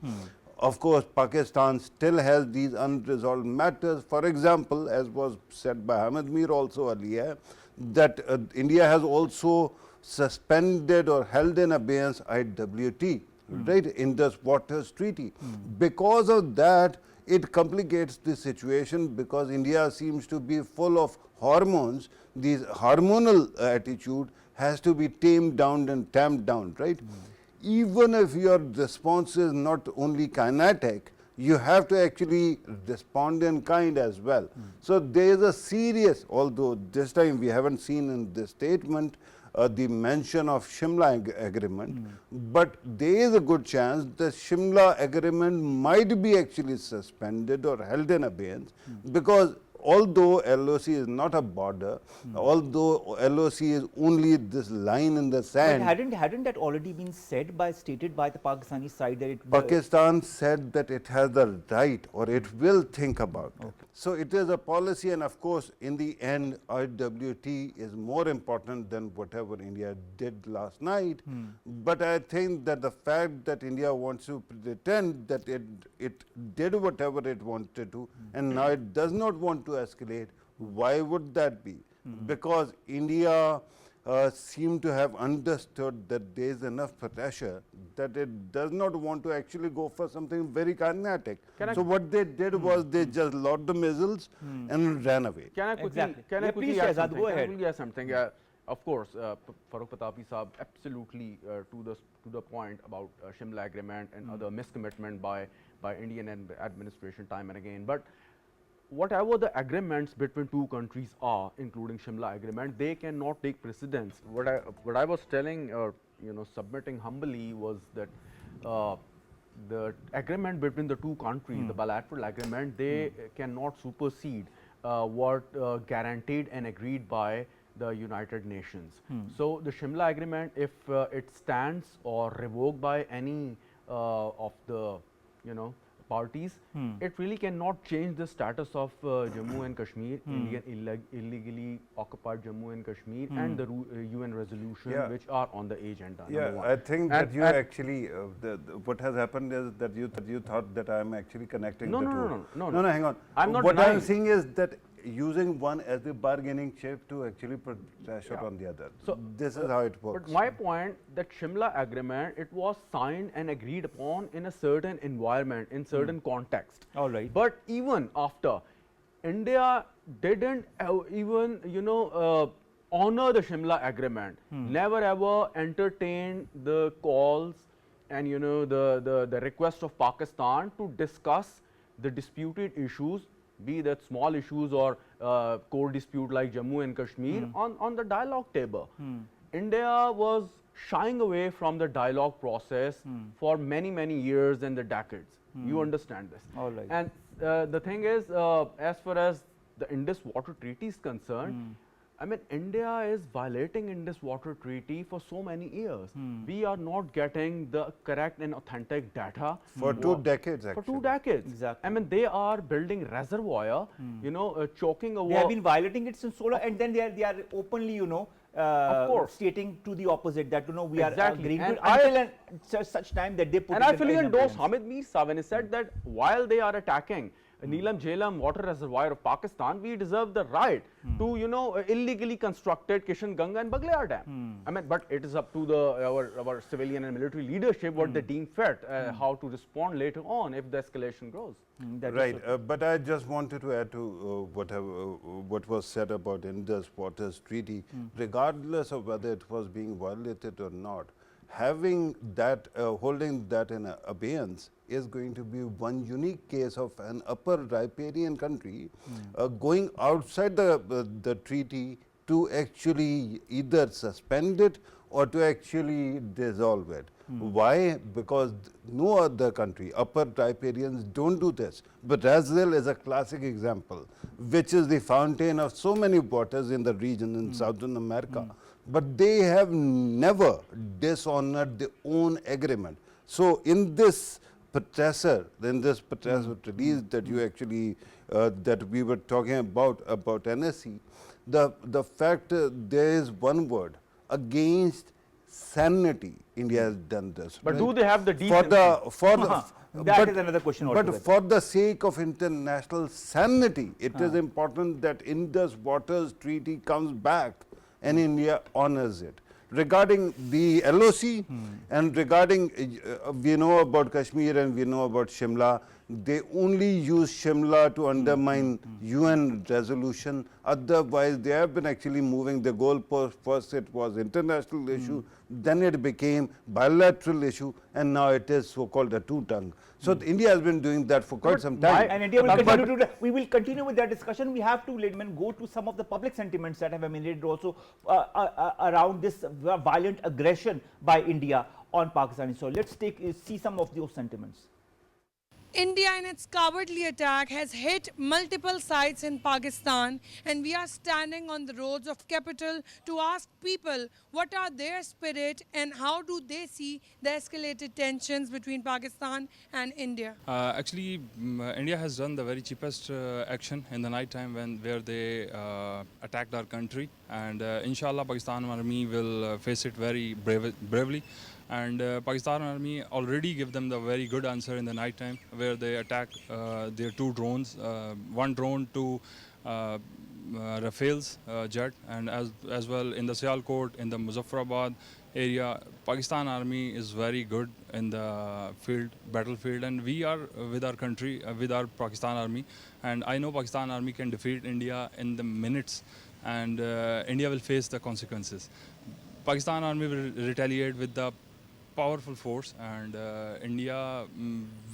Of course, Pakistan still has these unresolved matters. For example, as was said by Hamid also earlier, that India has also suspended or held in abeyance IWT, right, Indus Waters Treaty. Because of that, it complicates the situation because India seems to be full of hormones. This hormonal attitude has to be tamed down and tamped down, right? Even if your response is not only kinetic, you have to actually respond in kind as well. So there is a serious, although this time we haven't seen in this statement the mention of Shimla agreement, but there is a good chance the Shimla agreement might be actually suspended or held in abeyance because although LOC is not a border, although LOC is only this line in the sand. But hadn't that already been stated by the Pakistani side that it Pakistan said that it has the right or it will think about it. So it is a policy, and of course in the end IWT is more important than whatever India did last night. But I think that the fact that India wants to pretend that it did whatever it wanted to and now it does not want to escalate, why would that be? Because India seem to have understood that there is enough pressure that it does not want to actually go for something very kinetic. So what they did was they just loaded the missiles and ran away. Can I quickly, Exactly. can I Yeah, quickly please, add Shahzad, something? go Can I ahead. quickly add something? of course, Farrukh Pitafi Saab absolutely to the point about Shimla Agreement and other miscommitment by Indian administration time and again. But whatever the agreements between two countries are, including Shimla Agreement, they cannot take precedence. What I was telling or submitting humbly was that the agreement between the two countries, the bilateral agreement, they cannot supersede what guaranteed and agreed by the United Nations. So the Shimla Agreement, if it stands or revoked by any of the parties, it really cannot change the status of Jammu and Kashmir, Indian illegally occupied Jammu and Kashmir, and the UN resolution which are on the agenda. Yeah, I think that you actually, what has happened is that you thought that I am actually connecting the two. No, hang on. I'm not what denying. I'm saying is that using one as the bargaining chip to actually put pressure on the other. So this is how it works. But my point that Shimla Agreement, it was signed and agreed upon in a certain environment, in certain context. All right. But even after, India didn't even honor the Shimla Agreement. Never ever entertained the calls and the request of Pakistan to discuss the disputed issues, be that small issues or core dispute like Jammu and Kashmir, on the dialogue table. India was shying away from the dialogue process for many, many years and the decades. You understand this. All right. And the thing is, as far as the Indus Water Treaty is concerned, I mean, India is violating Indus Water Treaty for so many years. We are not getting the correct and authentic data. For 2 decades, actually. For 2 decades. Exactly. I mean, they are building reservoir, choking over. They have been violating it since so long, and then they are openly, Of course. stating to the opposite that we are Exactly. agreeing And to it until and such time that they put And it I in fully endorse appearance. Hamid Mirza when he said that while they are attacking Neelam Jhelum water reservoir of Pakistan, we deserve the right to illegally constructed Kishan Ganga and Baglayar Dam. I mean, but it is up to our civilian and military leadership what they deem fit, how to respond later on if the escalation grows. That is Right, so. but I just wanted to add to what was said about Indus Waters Treaty, regardless of whether it was being violated or not. Having that, holding that in abeyance is going to be one unique case of an upper riparian country going outside the treaty to actually either suspend it or to actually dissolve it. Why? Because no other country, upper riparians, don't do this. But Brazil is a classic example, which is the fountain of so many waters in the region in Southern America. But they have never dishonored their own agreement. So in this protester release that you actually, that we were talking about NSC, the fact there is one word, against sanity, India has done this. But do they have the That is another question altogether. But for the sake of international sanity, it is important that Indus Waters Treaty comes back and India honors it. Regarding the LOC and regarding, we know about Kashmir and we know about Shimla, they only use Shimla to undermine UN resolution. Otherwise, they have been actually moving the goalpost. First it was international issue, then it became bilateral issue, and now it is so-called a two-tongue. So India has been doing that for quite some time. And India will continue to do that. We will continue with that discussion. We have to, Rehman, go to some of the public sentiments that have emanated also around this violent aggression by India on Pakistan. So let's see some of those sentiments. India in its cowardly attack has hit multiple sites in Pakistan, and we are standing on the roads of capital to ask people what are their spirit and how do they see the escalated tensions between Pakistan and India. Actually, India has done the very cheapest action in the night time where they attacked our country, and inshallah Pakistan army will face it very bravely. And Pakistan army already give them the very good answer in the night time where they attack their 2 drones, one drone to Rafale's jet, and as well in the Sialkot, in the Muzaffarabad area. Pakistan army is very good in the battlefield, and we are with our country, with our Pakistan army, and I know Pakistan army can defeat India in the minutes. and India will face the consequences. Pakistan army will retaliate with the powerful force, and India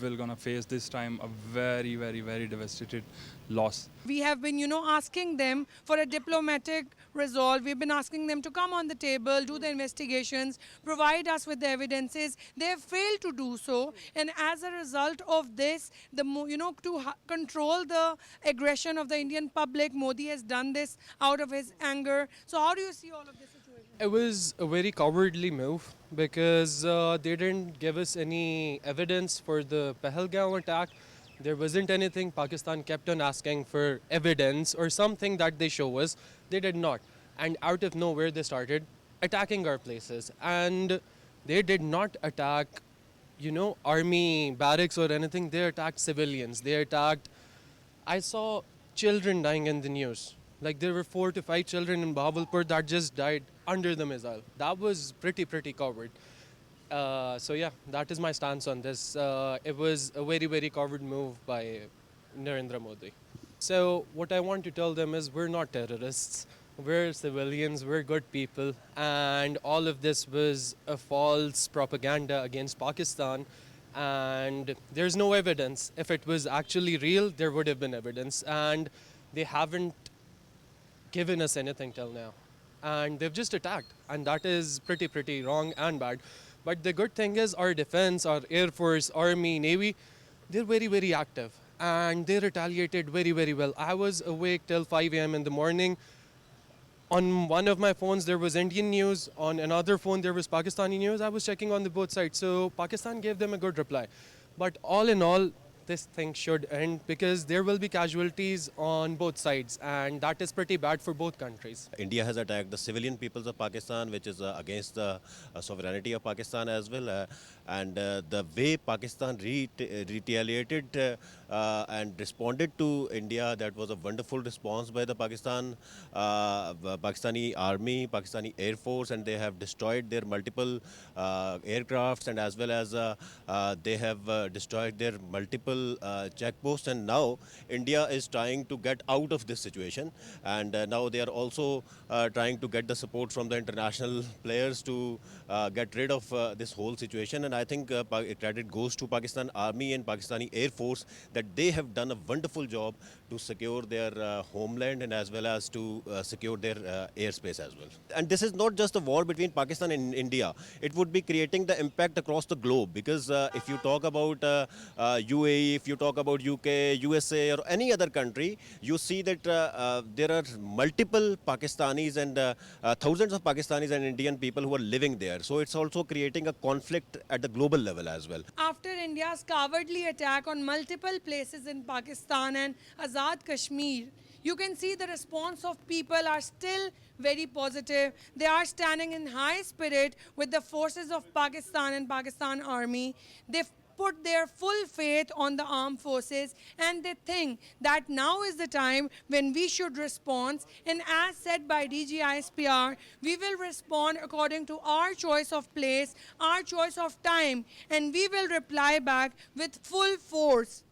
will gonna face this time a very, very, very devastated loss. We have been, asking them for a diplomatic resolve. We've been asking them to come on the table, do the investigations, provide us with the evidences. They have failed to do so. And as a result of this, to control the aggression of the Indian public, Modi has done this out of his anger. So how do you see all of this situation? It was a very cowardly move because they didn't give us any evidence for the Pahalgam attack. There wasn't anything. Pakistan kept on asking for evidence or something that they show us. They did not. And out of nowhere, they started attacking our places. And they did not attack, army barracks or anything. They attacked civilians. They attacked. I saw children dying in the news. Like there were 4 to 5 children in Bahawalpur that just died under the missile. That was pretty coward. So yeah, that is my stance on this. It was a very, very coward move by Narendra Modi. So what I want to tell them is we're not terrorists. We're civilians, we're good people. And all of this was a false propaganda against Pakistan. And there's no evidence. If it was actually real, there would have been evidence. And they haven't given us anything till now. And they've just attacked. And that is pretty wrong and bad. But the good thing is our defense, our Air Force, Army, Navy, they're very, very active. And they retaliated very, very well. I was awake till 5 a.m. in the morning. On one of my phones, there was Indian news. On another phone, there was Pakistani news. I was checking on the both sides. So Pakistan gave them a good reply. But all in all, this thing should end because there will be casualties on both sides, and that is pretty bad for both countries. India has attacked the civilian peoples of Pakistan, which is against the sovereignty of Pakistan as well. And the way Pakistan retaliated and responded to India, that was a wonderful response by the Pakistani army, Pakistani Air Force, and they have destroyed their multiple aircrafts, and as well as they have destroyed their multiple checkposts. And now India is trying to get out of this situation, and now they are also trying to get the support from the international players to get rid of this whole situation. And I think credit goes to Pakistan Army and Pakistani Air Force that they have done a wonderful job to secure their homeland and as well as to secure their airspace as well. And this is not just a war between Pakistan and India. It would be creating the impact across the globe, because if you talk about UAE, if you talk about UK, USA or any other country, you see that there are multiple Pakistanis and thousands of Pakistanis and Indian people who are living there. So it's also creating a conflict at the global level as well. After India's cowardly attack on multiple places in Pakistan and Azad Kashmir, you can see the response of people are still very positive. They are standing in high spirit with the forces of Pakistan and Pakistan Army. They've put their full faith on the armed forces, and they think that now is the time when we should respond. And as said by DGISPR, we will respond according to our choice of place, our choice of time, and we will reply back with full force.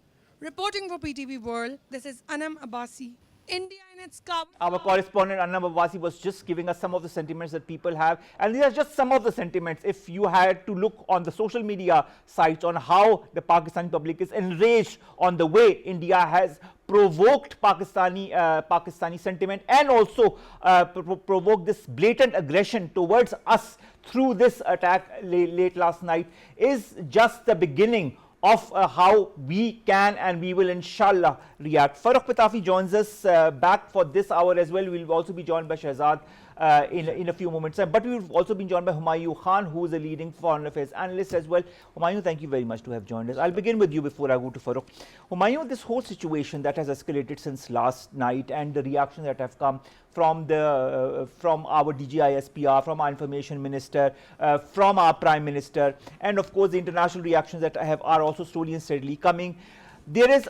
Reporting for PTV World, this is Anam Abbasi. India in its cover. Our correspondent Anna Babasi was just giving us some of the sentiments that people have, and these are just some of the sentiments. If you had to look on the social media sites on how the Pakistani public is enraged on the way India has provoked Pakistani sentiment and also provoked this blatant aggression towards us through this attack late last night, is just the beginning of how we can and we will inshallah react. Farrukh Pitafi joins us back for this hour as well. We will also be joined by Shahzad in a few moments. But we've also been joined by Humayoun, who is a leading foreign affairs analyst as well. Humayoun, thank you very much to have joined us. I'll begin with you before I go to Farrukh. Humayoun, this whole situation that has escalated since last night and the reactions that have come from our DGISPR, from our information minister, from our prime minister, and of course the international reactions that are also slowly and steadily coming. There is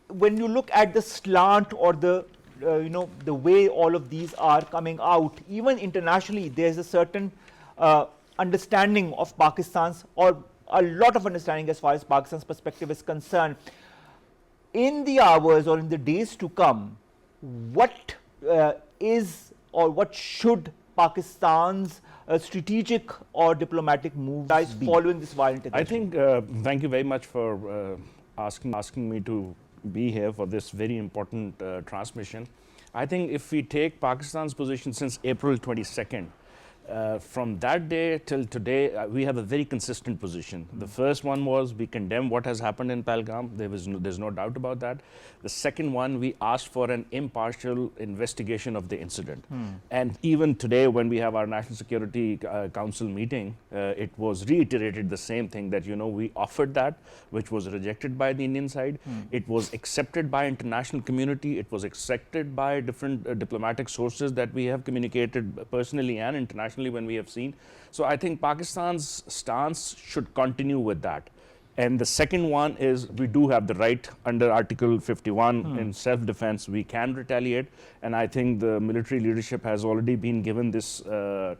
when you look at the slant or the the way all of these are coming out, even internationally, there's a certain understanding of Pakistan's, or a lot of understanding as far as Pakistan's perspective is concerned. In the hours or in the days to come, what is or what should Pakistan's strategic or diplomatic moves following this violent aggression? I think, thank you very much for asking me to be here for this very important transmission. I think if we take Pakistan's position since April 22nd, from that day till today, we have a very consistent position. The first one was we condemn what has happened in Pahalgam. There's no doubt about that. The second one, we asked for an impartial investigation of the incident. And even today, when we have our National Security Council meeting, it was reiterated the same thing that, we offered that, which was rejected by the Indian side. It was accepted by international community. It was accepted by different diplomatic sources that we have communicated personally and internationally when we have seen. So I think Pakistan's stance should continue with that. And the second one is we do have the right under Article 51 in self-defense, we can retaliate. And I think the military leadership has already been given this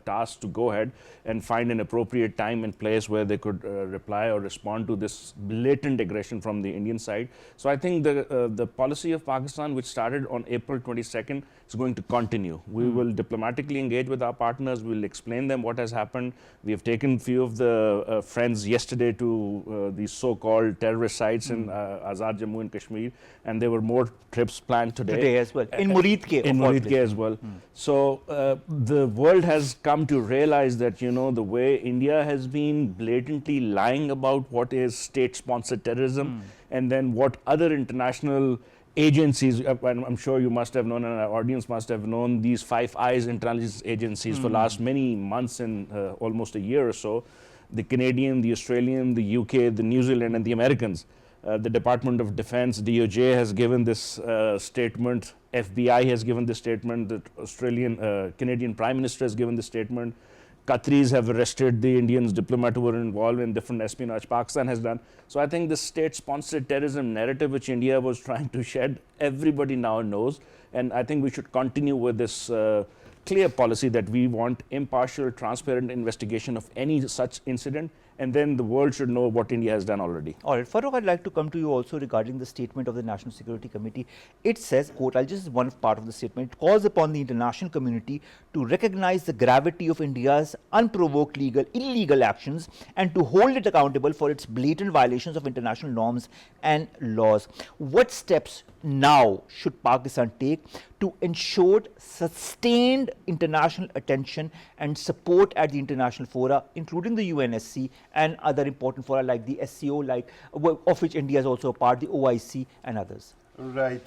task to go ahead and find an appropriate time and place where they could reply or respond to this blatant aggression from the Indian side. So I think the policy of Pakistan, which started on April 22nd, is going to continue. We will diplomatically engage with our partners. We will explain them what has happened. We have taken few of the friends yesterday to the so-called terrorist sites in Azad Jammu and Kashmir, and there were more trips planned today as well, in Muridke. In Muridke as well. So the world has come to realize that, the way India has been blatantly lying about what is state-sponsored terrorism, and then what other international agencies, I'm sure you must have known and our audience must have known, these Five Eyes intelligence agencies for last many months and almost a year or so, the Canadian, the Australian, the UK, the New Zealand and the Americans. The Department of Defense, DOJ has given this statement, FBI has given this statement, the Canadian Prime Minister has given this statement, Qataris have arrested the Indians diplomat who were involved in different espionage Pakistan has done. So I think the state-sponsored terrorism narrative which India was trying to shed, everybody now knows. And I think we should continue with this clear policy that we want impartial, transparent investigation of any such incident, and then the world should know what India has done already. All right, Farrukh, I'd like to come to you also regarding the statement of the National Security Committee. It says, quote, I'll just one part of the statement, it calls upon the international community to recognize the gravity of India's unprovoked illegal actions and to hold it accountable for its blatant violations of international norms and laws. What steps now should Pakistan take to ensure sustained international attention and support at the international fora, including the UNSC and other important fora like the SCO, of which India is also a part, the OIC and others? Right.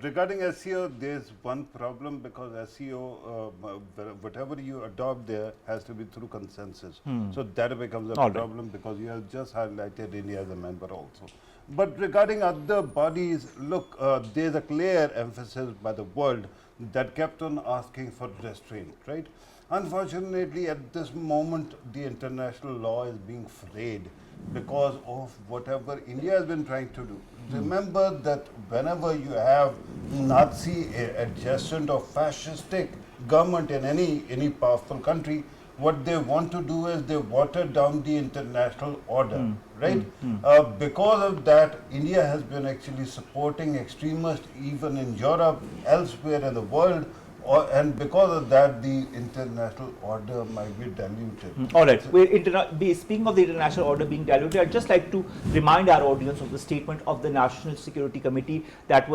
Regarding SEO, there's one problem because SEO, whatever you adopt there has to be through consensus. So that becomes a problem because you have just highlighted India as a member also. But regarding other bodies, look, there's a clear emphasis by the world that kept on asking for restraint, right? Unfortunately, at this moment, the international law is being frayed because of whatever India has been trying to do. Remember that whenever you have Nazi adjacent or fascistic government in any powerful country, what they want to do is they water down the international order, right? Because of that, India has been actually supporting extremists even in Europe, elsewhere in the world, and because of that, the international order might be diluted. All right. Speaking of the international order being diluted, I'd just like to remind our audience of the statement of the National Security Committee that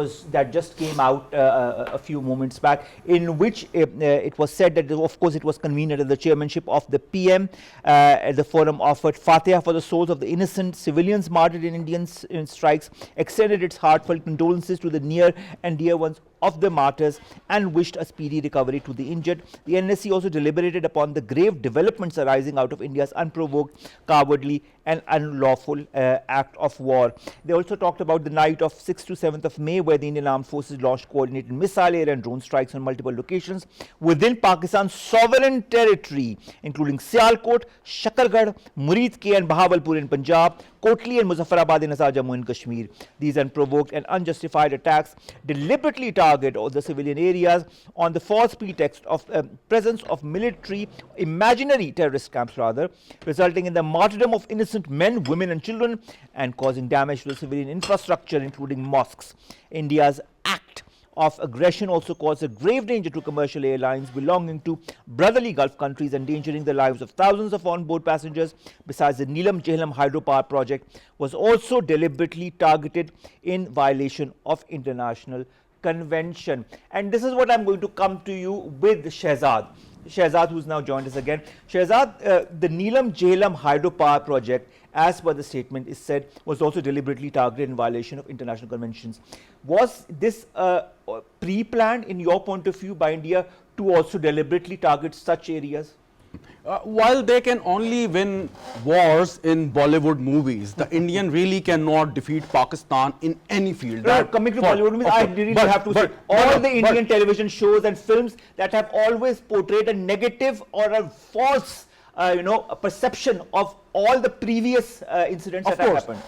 just came out a few moments back, in which it was said that, of course, it was convened under the chairmanship of the PM. The forum offered Fatiha for the souls of the innocent civilians martyred in Indian strikes, extended its heartfelt condolences to the near and dear ones of the martyrs, and wished a speedy recovery to the injured. The NSC also deliberated upon the grave developments arising out of India's unprovoked, cowardly and unlawful act of war. They also talked about the night of 6th to 7th of May, where the Indian Armed Forces launched coordinated missile, air and drone strikes on multiple locations within Pakistan's sovereign territory, including Sialkot, Shakargarh, Muridke and Bahawalpur in Punjab, Kotli and Muzaffarabad in Azad Jammu and Kashmir. These unprovoked and unjustified attacks deliberately target all the civilian areas on the false pretext of presence of imaginary terrorist camps resulting in the martyrdom of innocent men, women and children, and causing damage to the civilian infrastructure, including mosques. India's act of aggression also caused a grave danger to commercial airlines belonging to brotherly Gulf countries, endangering the lives of thousands of onboard passengers. Besides, the Neelam Jhelum hydropower project was also deliberately targeted in violation of international convention. And this is what I'm going to come to you with Shahzad. Shahzad, who's now joined us again. Shahzad, the Neelam Jhelum hydropower project, as per the statement is said, was also deliberately targeted in violation of international conventions. Was this pre-planned in your point of view by India to also deliberately target such areas? While they can only win wars in Bollywood movies, the Indian really cannot defeat Pakistan in any field. Coming to Bollywood movies, I really have to say, all the Indian television shows and films that have always portrayed a negative or a false a perception of all the previous incidents that have happened.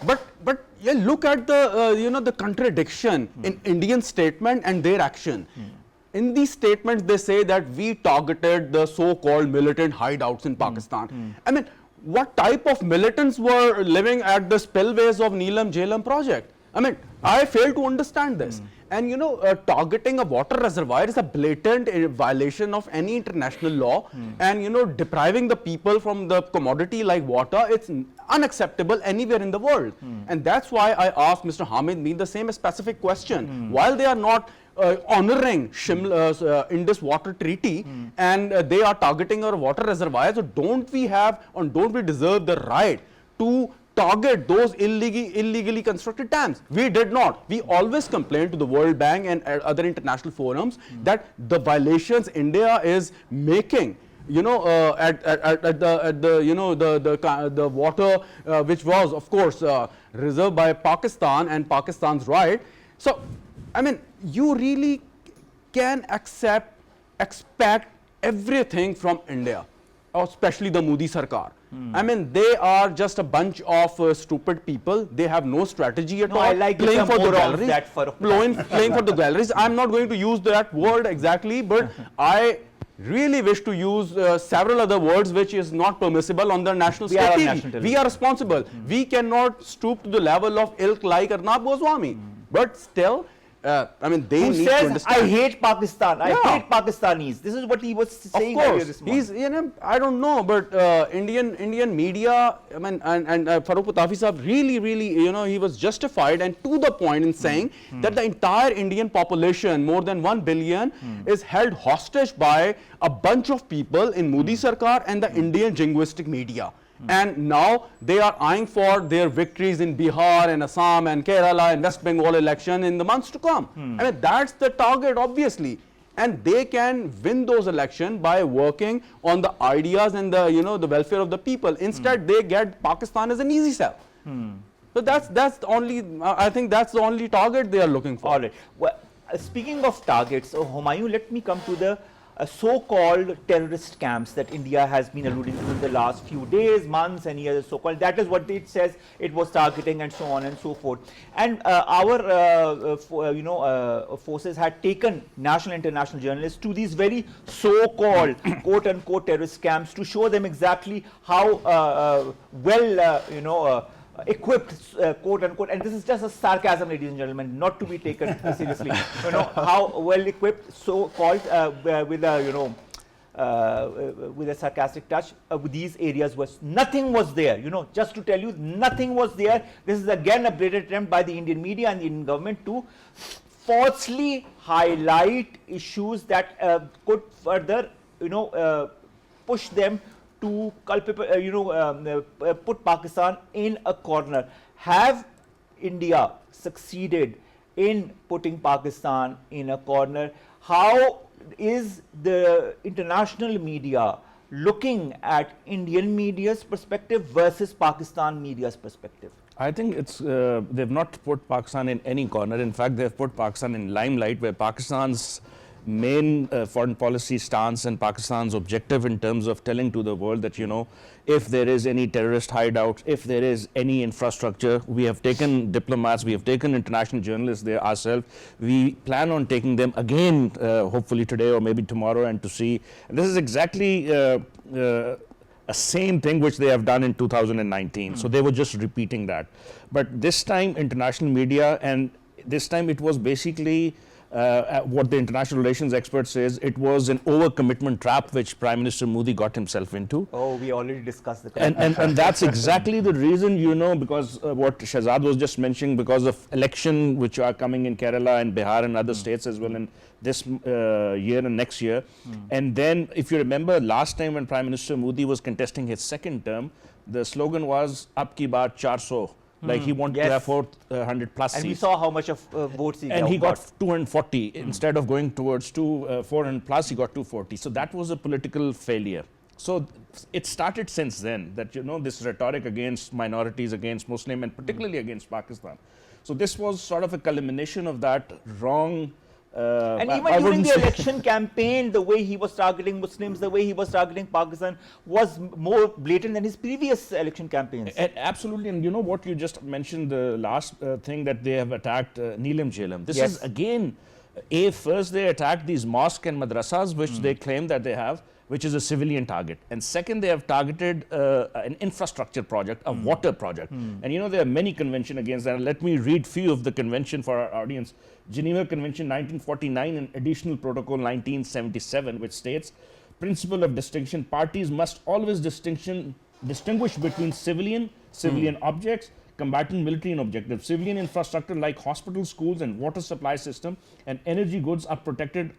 But yeah, look at the the contradiction in Indian statement and their action. In these statements, they say that we targeted the so-called militant hideouts in Pakistan. I mean, what type of militants were living at the spillways of Neelam Jhelum project? I mean, I fail to understand this. And targeting a water reservoir is a blatant violation of any international law. And depriving the people from the commodity like water, it's unacceptable anywhere in the world. And that's why I asked Mr. Hamid the same specific question. While they are not honoring Indus Water Treaty and they are targeting our water reservoirs, so don't we deserve the right to target those illegally constructed dams? We did not. We always complained to the World Bank and other international forums that the violations India is making, at the water which was of course reserved by Pakistan and Pakistan's right. So I mean, you really can expect everything from India, especially the Modi Sarkar. I mean, they are just a bunch of stupid people. They have no strategy at all. I like playing for the galleries. Playing for the galleries. I'm not going to use that word exactly, but I really wish to use several other words which is not permissible on the national state TV. We are responsible. We cannot stoop to the level of ilk like Arnab Goswami. But still, I mean, they Who need says, to understand. I hate Pakistan. I hate Pakistanis. This is what he was saying earlier this morning. He's, I don't know, but Indian media, I mean, and Farrukh Pitafi sahab really, he was justified and to the point in saying that the entire Indian population, more than 1 billion, is held hostage by a bunch of people in Modi Sarkar and the Indian jingoistic media. And now they are eyeing for their victories in Bihar and Assam and Kerala and West Bengal election in the months to come. I mean, that's the target, obviously. And they can win those elections by working on the ideas and the, the welfare of the people. Instead, they get Pakistan as an easy sell. So that's the only, I think that's the only target they are looking for. All right. Well, speaking of targets, Humayoun, let me come to the so-called terrorist camps that India has been alluding to in the last few days, months and years, so-called. That is what it says it was targeting and so on and so forth. And our forces had taken national and international journalists to these very so-called quote-unquote terrorist camps to show them exactly how equipped, quote unquote, and this is just a sarcasm, ladies and gentlemen, not to be taken seriously. How well equipped, so called, with a sarcastic touch, these areas was, nothing was there. Just to tell you, nothing was there. This is again a blatant attempt by the Indian media and the Indian government to falsely highlight issues that could further, push them to put Pakistan in a corner. Have India succeeded in putting Pakistan in a corner? How is the international media looking at Indian media's perspective versus Pakistan media's perspective? I think it's they've not put Pakistan in any corner. In fact, they've put Pakistan in limelight, where Pakistan's main foreign policy stance and Pakistan's objective in terms of telling to the world that, if there is any terrorist hideout, if there is any infrastructure, we have taken diplomats, we have taken international journalists there ourselves. We plan on taking them again, hopefully today or maybe tomorrow, and to see. And this is exactly a same thing which they have done in 2019. So they were just repeating that. But this time, international media, and this time it was basically what the international relations expert says, it was an overcommitment trap which Prime Minister Modi got himself into. Oh, we already discussed the And that's exactly the reason, you know, because what Shahzad was just mentioning, because of election which are coming in Kerala and Bihar and other states as well in this year and next year. And then, if you remember, last time when Prime Minister Modi was contesting his second term, the slogan was, Ab ki baar 400. Like he wanted to have 400 plus and seats. we saw how much of votes he got. And he got 240. Instead of going towards 400 plus, he got 240. So that was a political failure. So it started since then that, you know, this rhetoric against minorities, against Muslim, and particularly against Pakistan. So this was sort of a culmination of that wrong. And even during the election campaign, the way he was targeting Muslims, the way he was targeting Pakistan was more blatant than his previous election campaigns. Absolutely. And you know what you just mentioned, the last thing that they have attacked Neelam Jhelum. This is again, first they attacked these mosques and madrasas, which they claim that they have, which is a civilian target. And second, they have targeted an infrastructure project, a water project. And you know, there are many conventions against that. Let me read few of the convention for our audience. Geneva Convention 1949 and Additional Protocol 1977, which states, principle of distinction, parties must always distinguish between civilian objects, combatant military and objectives. Civilian infrastructure like hospitals, schools and water supply system and energy goods are protected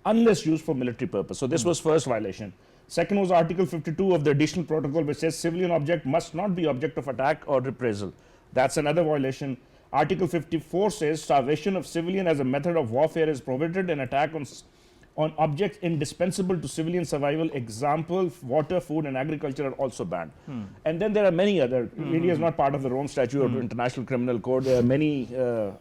unless used for military purpose. So this was first violation. Second was Article 52 of the Additional Protocol, which says civilian object must not be object of attack or reprisal. That's another violation. Article 54 says starvation of civilian as a method of warfare is prohibited and attack on objects indispensable to civilian survival, example, water, food and agriculture are also banned. And then there are many other, India is not part of the Rome Statute or International Criminal Code. There are many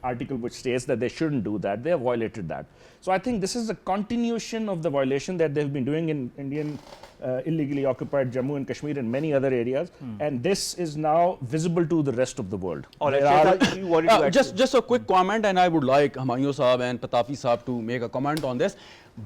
articles which states that they shouldn't do that. They have violated that. So I think this is a continuation of the violation that they've been doing in Indian illegally occupied Jammu and Kashmir and many other areas. And this is now visible to the rest of the world. Just a quick comment, and I would like Humayoun Saab and Pitafi Saab to make a comment on this.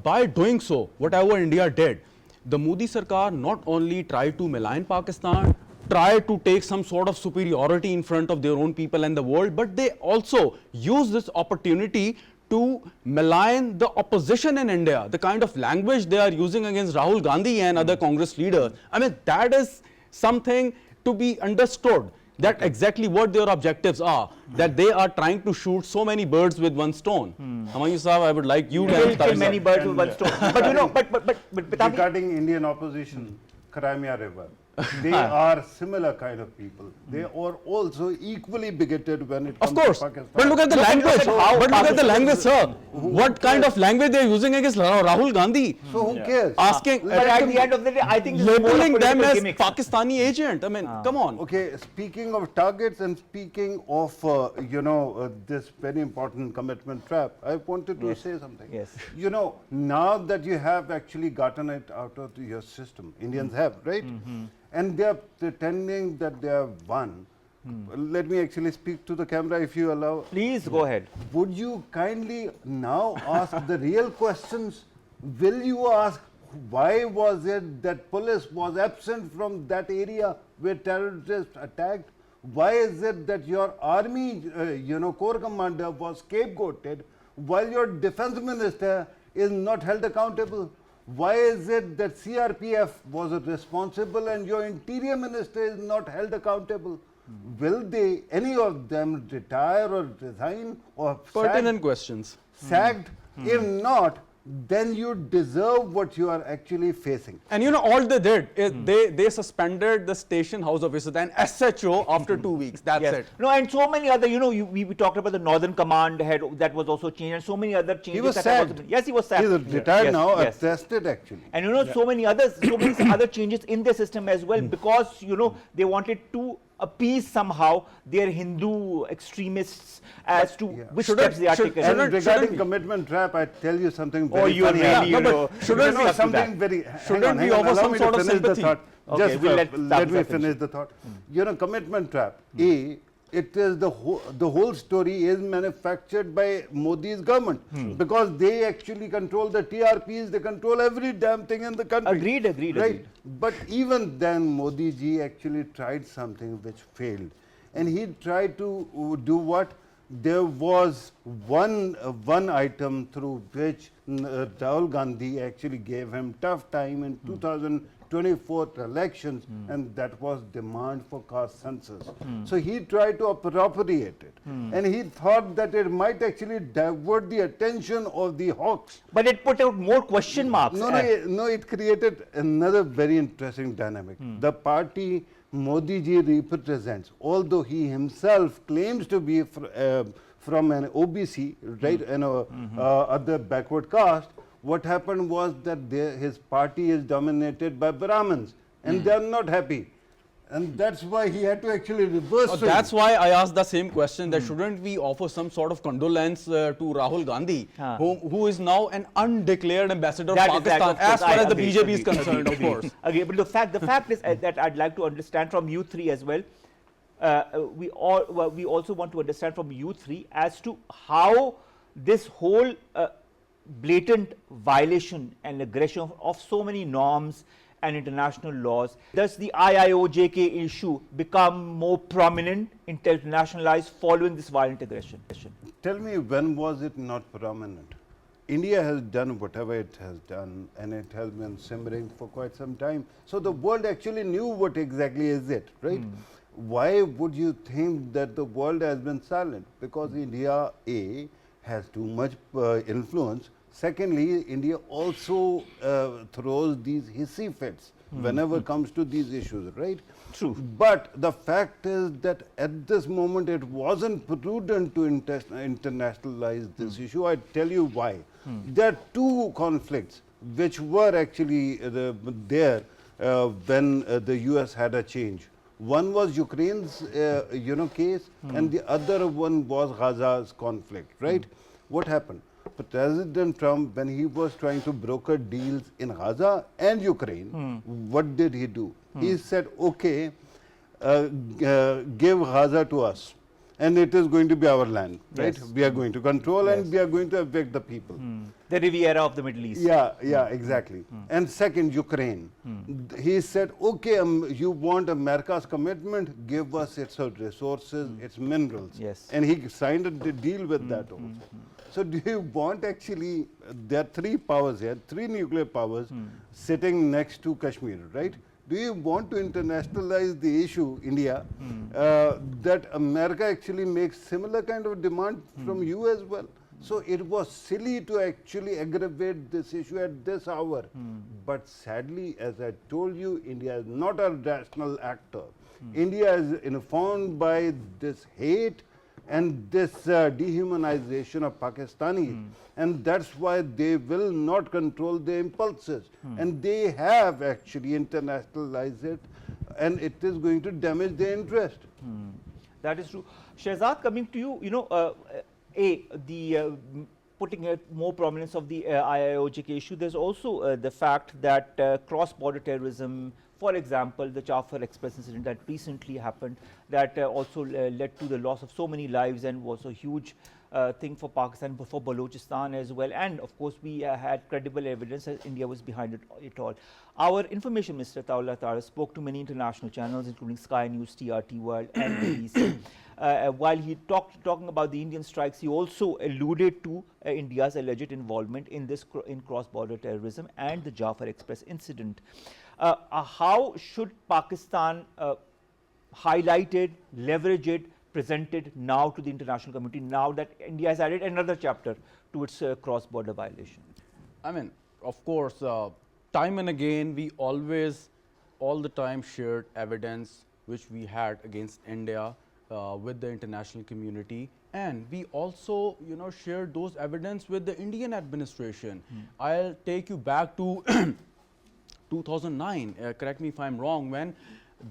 By doing so, whatever India did, the Modi Sarkar not only tried to malign Pakistan, tried to take some sort of superiority in front of their own people and the world, but they also used this opportunity to malign the opposition in India, the kind of language they are using against Rahul Gandhi and other Congress leaders. I mean, that is something to be understood, that exactly what their objectives are, that they are trying to shoot so many birds with one stone. Humayoun Saab, I would like you to kill many birds with one stone. But you know, but Pitafi, regarding Indian opposition, Crimea River, they are similar kind of people. They are also equally bigoted when it comes to Pakistan. But look at the language. But look at the language, sir. What kind of language they are using against Rahul Gandhi? So who cares? Asking, but at the end of the day, I think this is more labeling them as gimmicks. Pakistani agent. I mean, come on. Okay, speaking of targets and speaking of, this very important commitment trap, I wanted to say something. Yes. You know, now that you have actually gotten it out of your system, Indians have, right? And they are pretending that they have won. Let me actually speak to the camera if you allow. Please go ahead. Would you kindly now ask the real questions? Will you ask why was it that police was absent from that area where terrorists attacked? Why is it that your army, corps commander was scapegoated while your defense minister is not held accountable? Why is it that CRPF was responsible and your interior minister is not held accountable? Will they, any of them, retire or resign or Pertinent questions. sacked? If not, then you deserve what you are actually facing. And you know, all they did is they suspended the station house officer and SHO after 2 weeks. That's it. No, and so many other, we talked about the Northern Command head that was also changed, and so many other changes. He was that have also sacked. been, yes, he was sacked. He is retired now, Yes. arrested actually. And so many other changes in the system as well, because they wanted to appease somehow their Hindu extremists as to which steps they are taking. And regarding commitment trap, I tell you something very you funny. really, shouldn't we something very? Shouldn't we offer some sort of sympathy? Okay, Just we'll let me finish the thought. Commitment trap. It is the whole story is manufactured by Modi's government because they actually control the TRPs, they control every damn thing in the country. Agreed. But even then, Modi ji actually tried something which failed, and he tried to do what? there was one item through which Rahul Gandhi actually gave him tough time in 2024 elections, and that was demand for caste census. So he tried to appropriate it, and he thought that it might actually divert the attention of the hawks. But it put out more question marks. No, it created another very interesting dynamic. The party Modi ji represents, although he himself claims to be from an OBC, right, and other backward caste, what happened was that his party is dominated by Brahmins, and they are not happy. And that's why he had to actually reverse it. That's why I asked the same question, that shouldn't we offer some sort of condolence to Rahul Gandhi, who is now an undeclared ambassador of Pakistan, as far as the BJP is concerned, of course. Okay, but the fact is that I'd like to understand from you three as well. We also want to understand from you three as to how this whole blatant violation and aggression of so many norms and international laws, does the IIOJK issue become more prominent, internationalized following this violent aggression? Tell me, when was it not prominent? India has done whatever it has done, and it has been simmering for quite some time. So the world actually knew what exactly is it, right? Why would you think that the world has been silent? Because India, A, has too much influence. Secondly, India also throws these hissy fits whenever it comes to these issues, right? True. But the fact is that at this moment it wasn't prudent to internationalize this issue. I tell you why. There are two conflicts which were actually there when the US had a change. One was Ukraine's case, and the other one was Raza's conflict, right? What happened? President Trump, when he was trying to broker deals in Raza and Ukraine, what did he do? He said, okay, give Raza to us, and it is going to be our land, right? Yes. We are going to control and we are going to evict the people. The Riviera of the Middle East. Yeah, exactly. And second, Ukraine. He said, okay, you want America's commitment, give us its resources, its minerals. Yes. And he signed a deal with that also. So do you want actually, there are three powers here, three nuclear powers sitting next to Kashmir, right? Do you want to internationalize the issue, India, that America actually makes similar kind of demand from you as well? So it was silly to actually aggravate this issue at this hour. But sadly, as I told you, India is not a rational actor. India is informed by this hate and this dehumanization of Pakistanis, and that's why they will not control their impulses, and they have actually internationalized it, and it is going to damage their interest. That is true. Shahzad, coming to you, putting more prominence of the IIOJK issue, there's also the fact that cross-border terrorism, for example, the Jafar Express incident that recently happened, that also led to the loss of so many lives and was a huge thing for Pakistan, but for Balochistan as well. And of course, we had credible evidence that India was behind it all. Our information minister, Taullah Tara, spoke to many international channels, including Sky News, TRT World, and BBC. While he talking about the Indian strikes, he also alluded to India's alleged involvement in this in cross-border terrorism and the Jafar Express incident. How should Pakistan highlight it, leverage it, present it now to the international community, now that India has added another chapter to its cross-border violation? I mean, of course, time and again, we always, all the time shared evidence which we had against India with the international community, and we also, shared those evidence with the Indian administration. I'll take you back to 2009, correct me if I'm wrong, when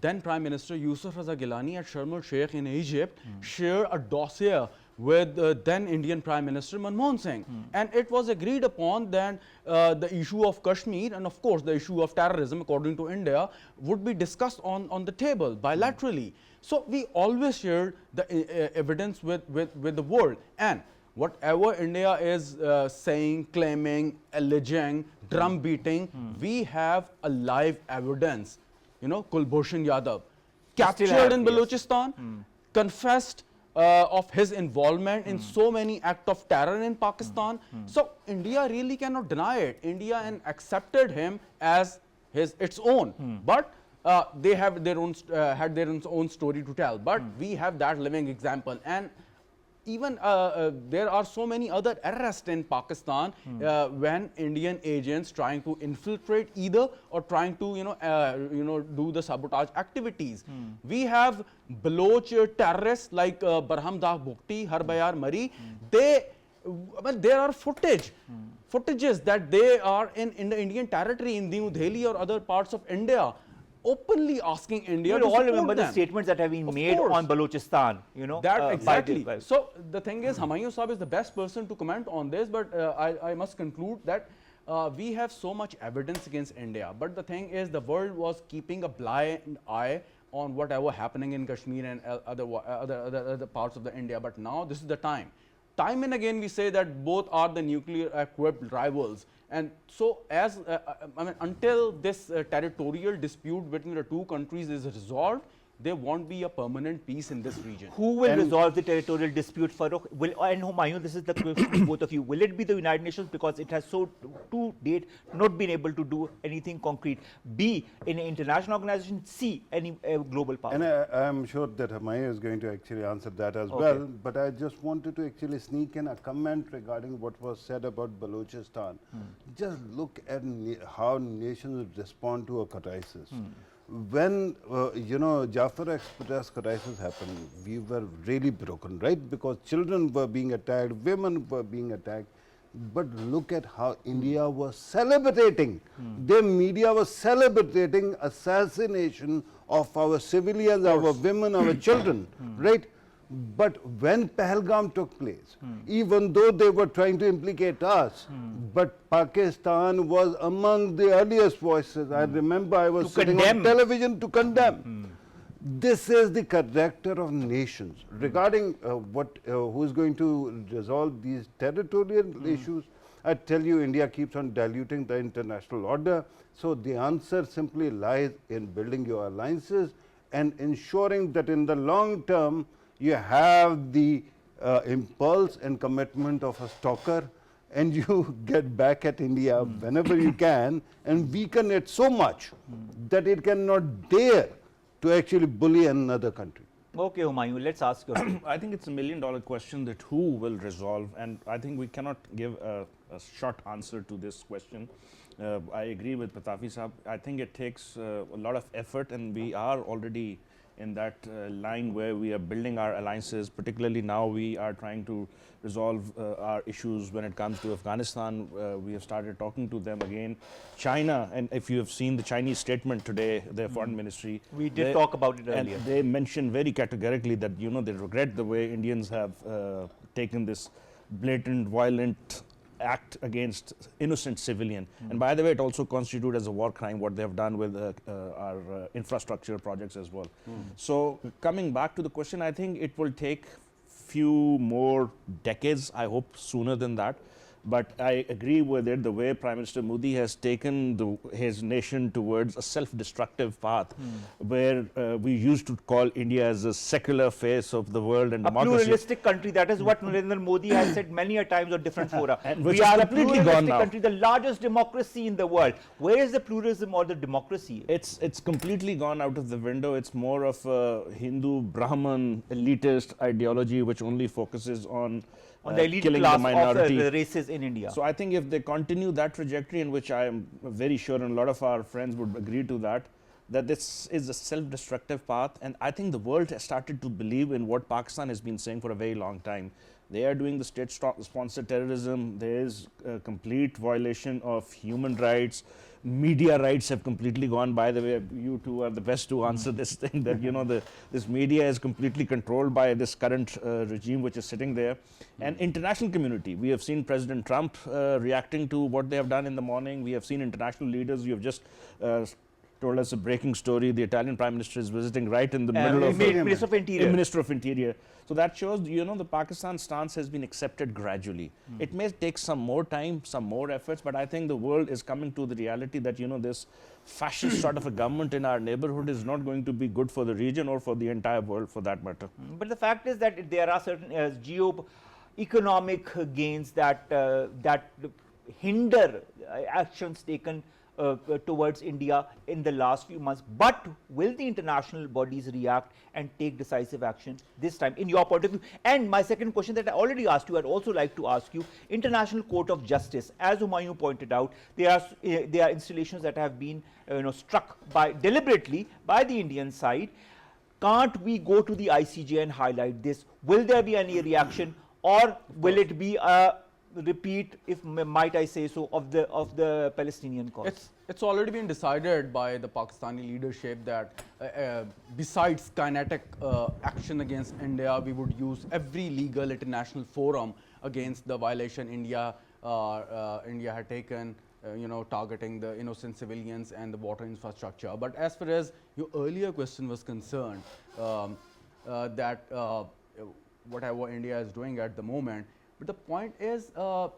then Prime Minister Yusuf Raza Gilani at Sharm el-Sheikh in Egypt shared a dossier with then Indian Prime Minister Manmohan Singh. And it was agreed upon that the issue of Kashmir and of course the issue of terrorism, according to India, would be discussed on the table bilaterally. So we always shared the evidence with the world. And whatever India is saying, claiming, alleging, drum beating, we have a live evidence. Kulbhushan Yadav, captured in Balochistan, confessed of his involvement in so many acts of terror in Pakistan. So India really cannot deny it. India and accepted him as its own, but they have their own had their own story to tell. But we have that living example, and even there are so many other arrests in Pakistan when Indian agents trying to infiltrate either or trying to do the sabotage activities. We have Baloch terrorists like Barham Dah Bhukti, Harbayar Mari. There are footages that they are in the Indian territory in New Delhi or other parts of India, openly asking India You to all support remember the them. statements that have been Of made course. on Balochistan, That exactly. by- So the thing is, Humayoun Sahib is the best person to comment on this, but I must conclude that we have so much evidence against India. But the thing is, the world was keeping a blind eye on whatever happening in Kashmir and other parts of the India. But now this is the time. Time and again we say that both are the nuclear equipped rivals. And so as until this territorial dispute between the two countries is resolved, there won't be a permanent peace in this region. Who will resolve the territorial dispute, Farrukh? And Humayoun, this is the question to both of you. Will it be the United Nations, because it has so to date not been able to do anything concrete? B, in an international organization? C, any global power? And I'm sure that Humayoun is going to actually answer that as well. But I just wanted to actually sneak in a comment regarding what was said about Balochistan. Just look at how nations respond to a crisis. When Jafar Express crisis happened, we were really broken, right? Because children were being attacked, women were being attacked. But look at how India was celebrating. Their media was celebrating assassination of our civilians, our women, our children, right? But when Pahalgam took place, even though they were trying to implicate us, but Pakistan was among the earliest voices. I remember I was sitting on television to condemn. This is the character of nations. Regarding who is going to resolve these territorial issues, I tell you, India keeps on diluting the international order. So the answer simply lies in building your alliances and ensuring that in the long term, you have the impulse and commitment of a stalker, and you get back at India whenever you can and weaken it so much that it cannot dare to actually bully another country. Okay, Humayoun, let's ask you. I think it's $1 million question that who will resolve, and I think we cannot give a short answer to this question. I agree with Pitafi Sahab. I think it takes a lot of effort, and we are already in that line where we are building our alliances. Particularly now we are trying to resolve our issues when it comes to Afghanistan. We have started talking to them again. China, and if you have seen the Chinese statement today, their foreign ministry. We did talk about it earlier. And they mentioned very categorically that, they regret the way Indians have taken this blatant, violent act against innocent civilian. And by the way, it also constitutes as a war crime what they have done with our infrastructure projects as well. So coming back to the question, I think it will take few more decades, I hope sooner than that. But I agree with it, the way Prime Minister Modi has taken his nation towards a self-destructive path, where we used to call India as a secular face of the world and democracy. A pluralistic country, that is what Narendra Modi has said many a times on different fora. We are a completely pluralistic gone country, the largest democracy in the world. Where is the pluralism or the democracy? It's completely gone out of the window. It's more of a Hindu, Brahman, elitist ideology which only focuses on the elite killing class the minority. of the races in India. So I think if they continue that trajectory, in which I am very sure, and a lot of our friends would agree to that this is a self-destructive path. And I think the world has started to believe in what Pakistan has been saying for a very long time. They are doing the state-sponsored terrorism. There is a complete violation of human rights. Media rights have completely gone. By the way, you two are the best to answer this thing, that this media is completely controlled by this current regime which is sitting there. And international community, we have seen President Trump reacting to what they have done in the morning. We have seen international leaders. You have just told us a breaking story. The Italian Prime Minister is visiting right in the middle of Minister of Interior. Minister of Interior. So that shows, the Pakistan stance has been accepted gradually. It may take some more time, some more efforts, but I think the world is coming to the reality that, this fascist sort of a government in our neighborhood is not going to be good for the region or for the entire world for that matter. But the fact is that there are certain geo-economic gains that hinder actions taken towards India in the last few months. But will the international bodies react and take decisive action this time, in your point of view? And my second question that I already asked you, I'd also like to ask you, International Court of Justice, as Humayoun pointed out, there are installations that have been struck deliberately by the Indian side. Can't we go to the ICJ and highlight this? Will there be any reaction, or will it be a repeat, if might I say so, of the Palestinian cause? It's already been decided by the Pakistani leadership that besides kinetic action against India, we would use every legal international forum against the violation India had taken, targeting the innocent civilians and the water infrastructure. But as far as your earlier question was concerned, that whatever India is doing at the moment, but the point is that,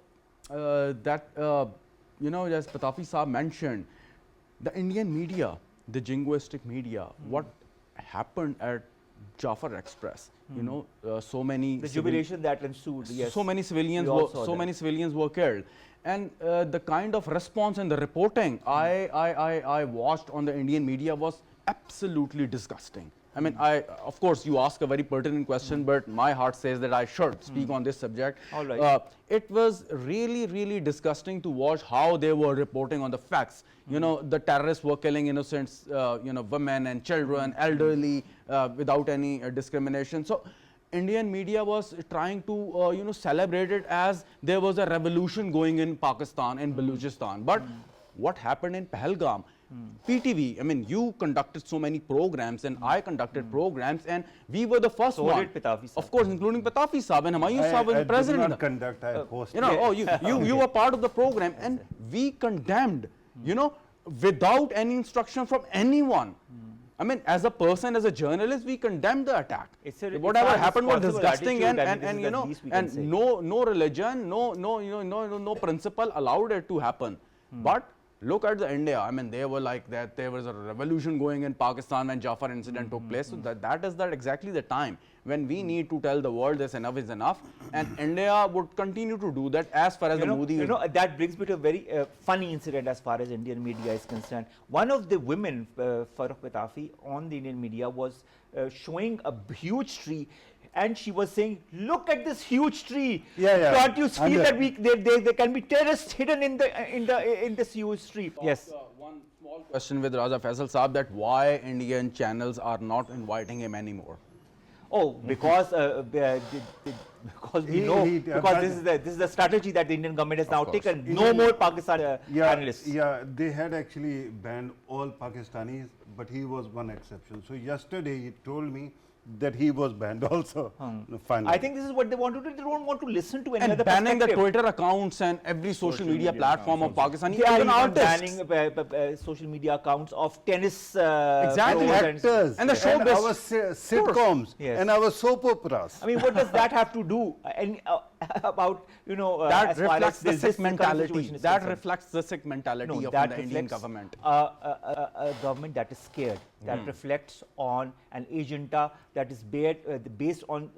as Pitafi Saab mentioned, the Indian media, the jingoistic media, what happened at Jafar Express, so many... The jubilation that ensued, yes. So many civilians were killed. And the kind of response and the reporting I watched on the Indian media was absolutely disgusting. I mean, of course, you ask a very pertinent question, but my heart says that I should speak on this subject. All right. It was really, really disgusting to watch how they were reporting on the facts. The terrorists were killing innocents, women and children, elderly, without any discrimination. So, Indian media was trying to, celebrate it as there was a revolution going in Pakistan and Balochistan. But what happened in Pahalgam? PTV, I mean, you conducted so many programs and I conducted programs, and we were the first one. So did Pitafi Saab. Of course, including Pitafi Saab, and Humayoun Saab was president. I did not conduct, I hosted. You were part of the program, and we condemned, without any instruction from anyone. I mean, as a person, as a journalist, we condemned the attack. Whatever happened was disgusting, and no religion, no principle allowed it to happen. But look at the India. I mean, they were like that. There was a revolution going in Pakistan when Jafar incident took place. So that is exactly the time when we need to tell the world this enough is enough. And India would continue to do that as far as the Modi. That brings me to a very funny incident as far as Indian media is concerned. One of the women, Farrukh Pitafi, on the Indian media was showing a huge tree. And she was saying, look at this huge tree. Can't you see that there can be terrorists hidden in this huge tree? Yes. One small question with Raza Faisal Saab, that why Indian channels are not inviting him anymore? Oh, because we know, because this is the strategy that the Indian government has now taken. No more Pakistan analysts. Yeah, they had actually banned all Pakistanis, but he was one exception. So yesterday he told me that he was banned also. Finally. I think this is what they want to do. They don't want to listen to any other banning perspective. the Twitter accounts and every social media platform of Pakistan. They are even banning social media accounts of tennis exactly actors and the show and our sitcoms and our soap operas. I mean, what does that have to do about that reflects the sick mentality. That reflects the sick mentality of the Indian government. A government that is scared, that reflects on an agenda that is based on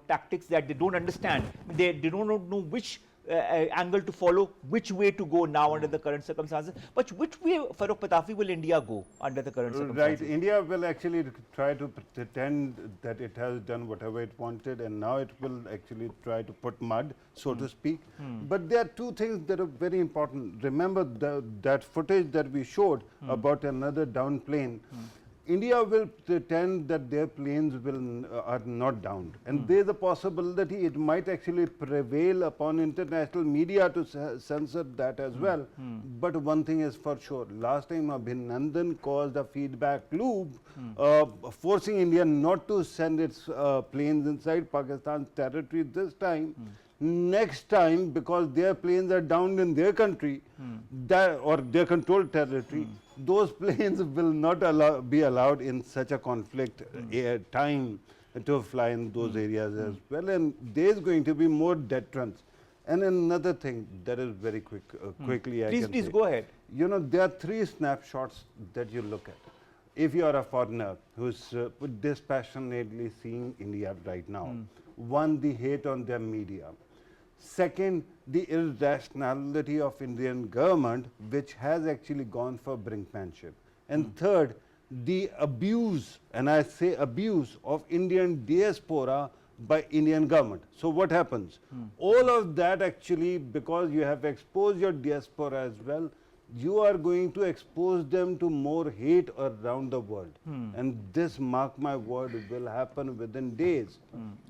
tactics that they don't understand. They don't know which angle to follow, which way to go now under the current circumstances. But which way, Farrukh Pitafi, will India go under the current circumstances? Right, India will actually try to pretend that it has done whatever it wanted, and now it will actually try to put mud, so to speak. But there are two things that are very important. Remember that footage that we showed about another downed plane. India will pretend that their planes are not downed, and there's a possibility it might actually prevail upon international media to censor that as well. But one thing is for sure, last time Abhinandan caused a feedback loop, forcing India not to send its planes inside Pakistan's territory. This time, Next time, because their planes are down in their country or their controlled territory, those planes will not be allowed in such a conflict time to fly in those areas as well. And there is going to be more deterrence. And another thing that is very quickly I can Please say, go ahead. you know, there are 3 snapshots that you look at. If you are a foreigner who's dispassionately seeing India right now, one, the hate on their media. Second, the irrationality of Indian government, which has actually gone for brinkmanship. And third, the abuse, and I say abuse, of Indian diaspora by Indian government. So what happens? All of that actually, because you have exposed your diaspora as well, you are going to expose them to more hate around the world. And this, mark my word, will happen within days.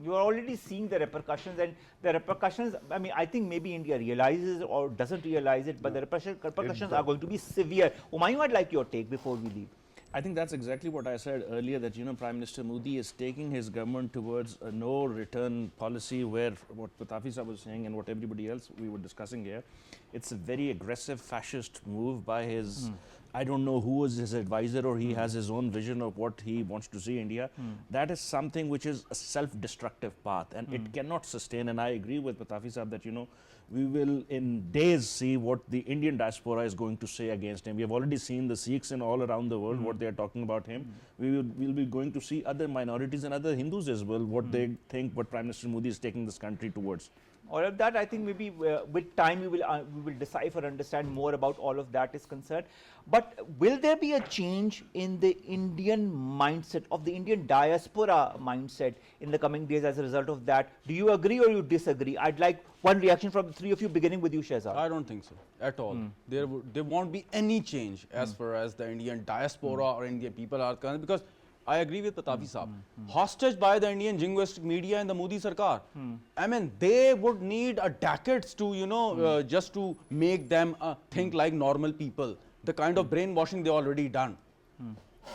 You are already seeing the repercussions, and the repercussions, I mean, I think maybe India realizes or doesn't realize it, but the repercussions are going to be severe. Humayoun, I'd like your take before we leave. I think that's exactly what I said earlier, that, you know, Prime Minister Modi is taking his government towards a no return policy, where what Pitafi sahab was saying and what everybody else we were discussing here, it's a very aggressive fascist move by his, I don't know who is his advisor, or he has his own vision of what he wants to see India. That is something which is a self-destructive path, and it cannot sustain. And I agree with Pitafi sahab that, you know, we will in days see what the Indian diaspora is going to say against him. We have already seen the Sikhs in all around the world, what they are talking about him. We'll be going to see other minorities and other Hindus as well, what they think, what Prime Minister Modi is taking this country towards. All of that, I think maybe with time we will decipher, understand more about all of that is concerned. But will there be a change in the Indian mindset, of the Indian diaspora mindset, in the coming days as a result of that? Do you agree or you disagree? I'd like one reaction from the 3 of you, beginning with you, Shahzad. I don't think so at all. There won't be any change as far as the Indian diaspora or Indian people are concerned, because I agree with Pitafi Saab. Hostage by the Indian jingoistic media and the Modi Sarkar. I mean, they would need a decades to, you know, just to make them think like normal people. The kind of brainwashing they already done.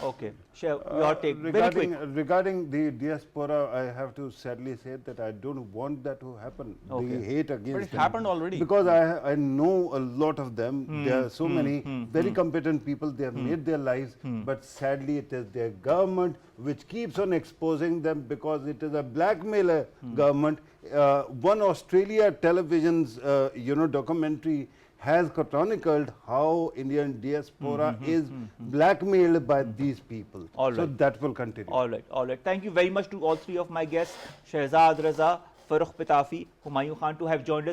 Okay, your take. Very quick. Regarding the diaspora, I have to sadly say that I don't want that to happen. The hate against But it them. happened already. Because I know a lot of them. There are so many very competent people. They have made their lives, but sadly it is their government which keeps on exposing them, because it is a blackmailer government. One Australia television's you know, documentary has chronicled how Indian diaspora is blackmailed by these people. So that will continue. All right. Thank you very much to all 3 of my guests, Shahzad, Raza, Farrukh, Pitafi, Humayoun Khan, to have joined us.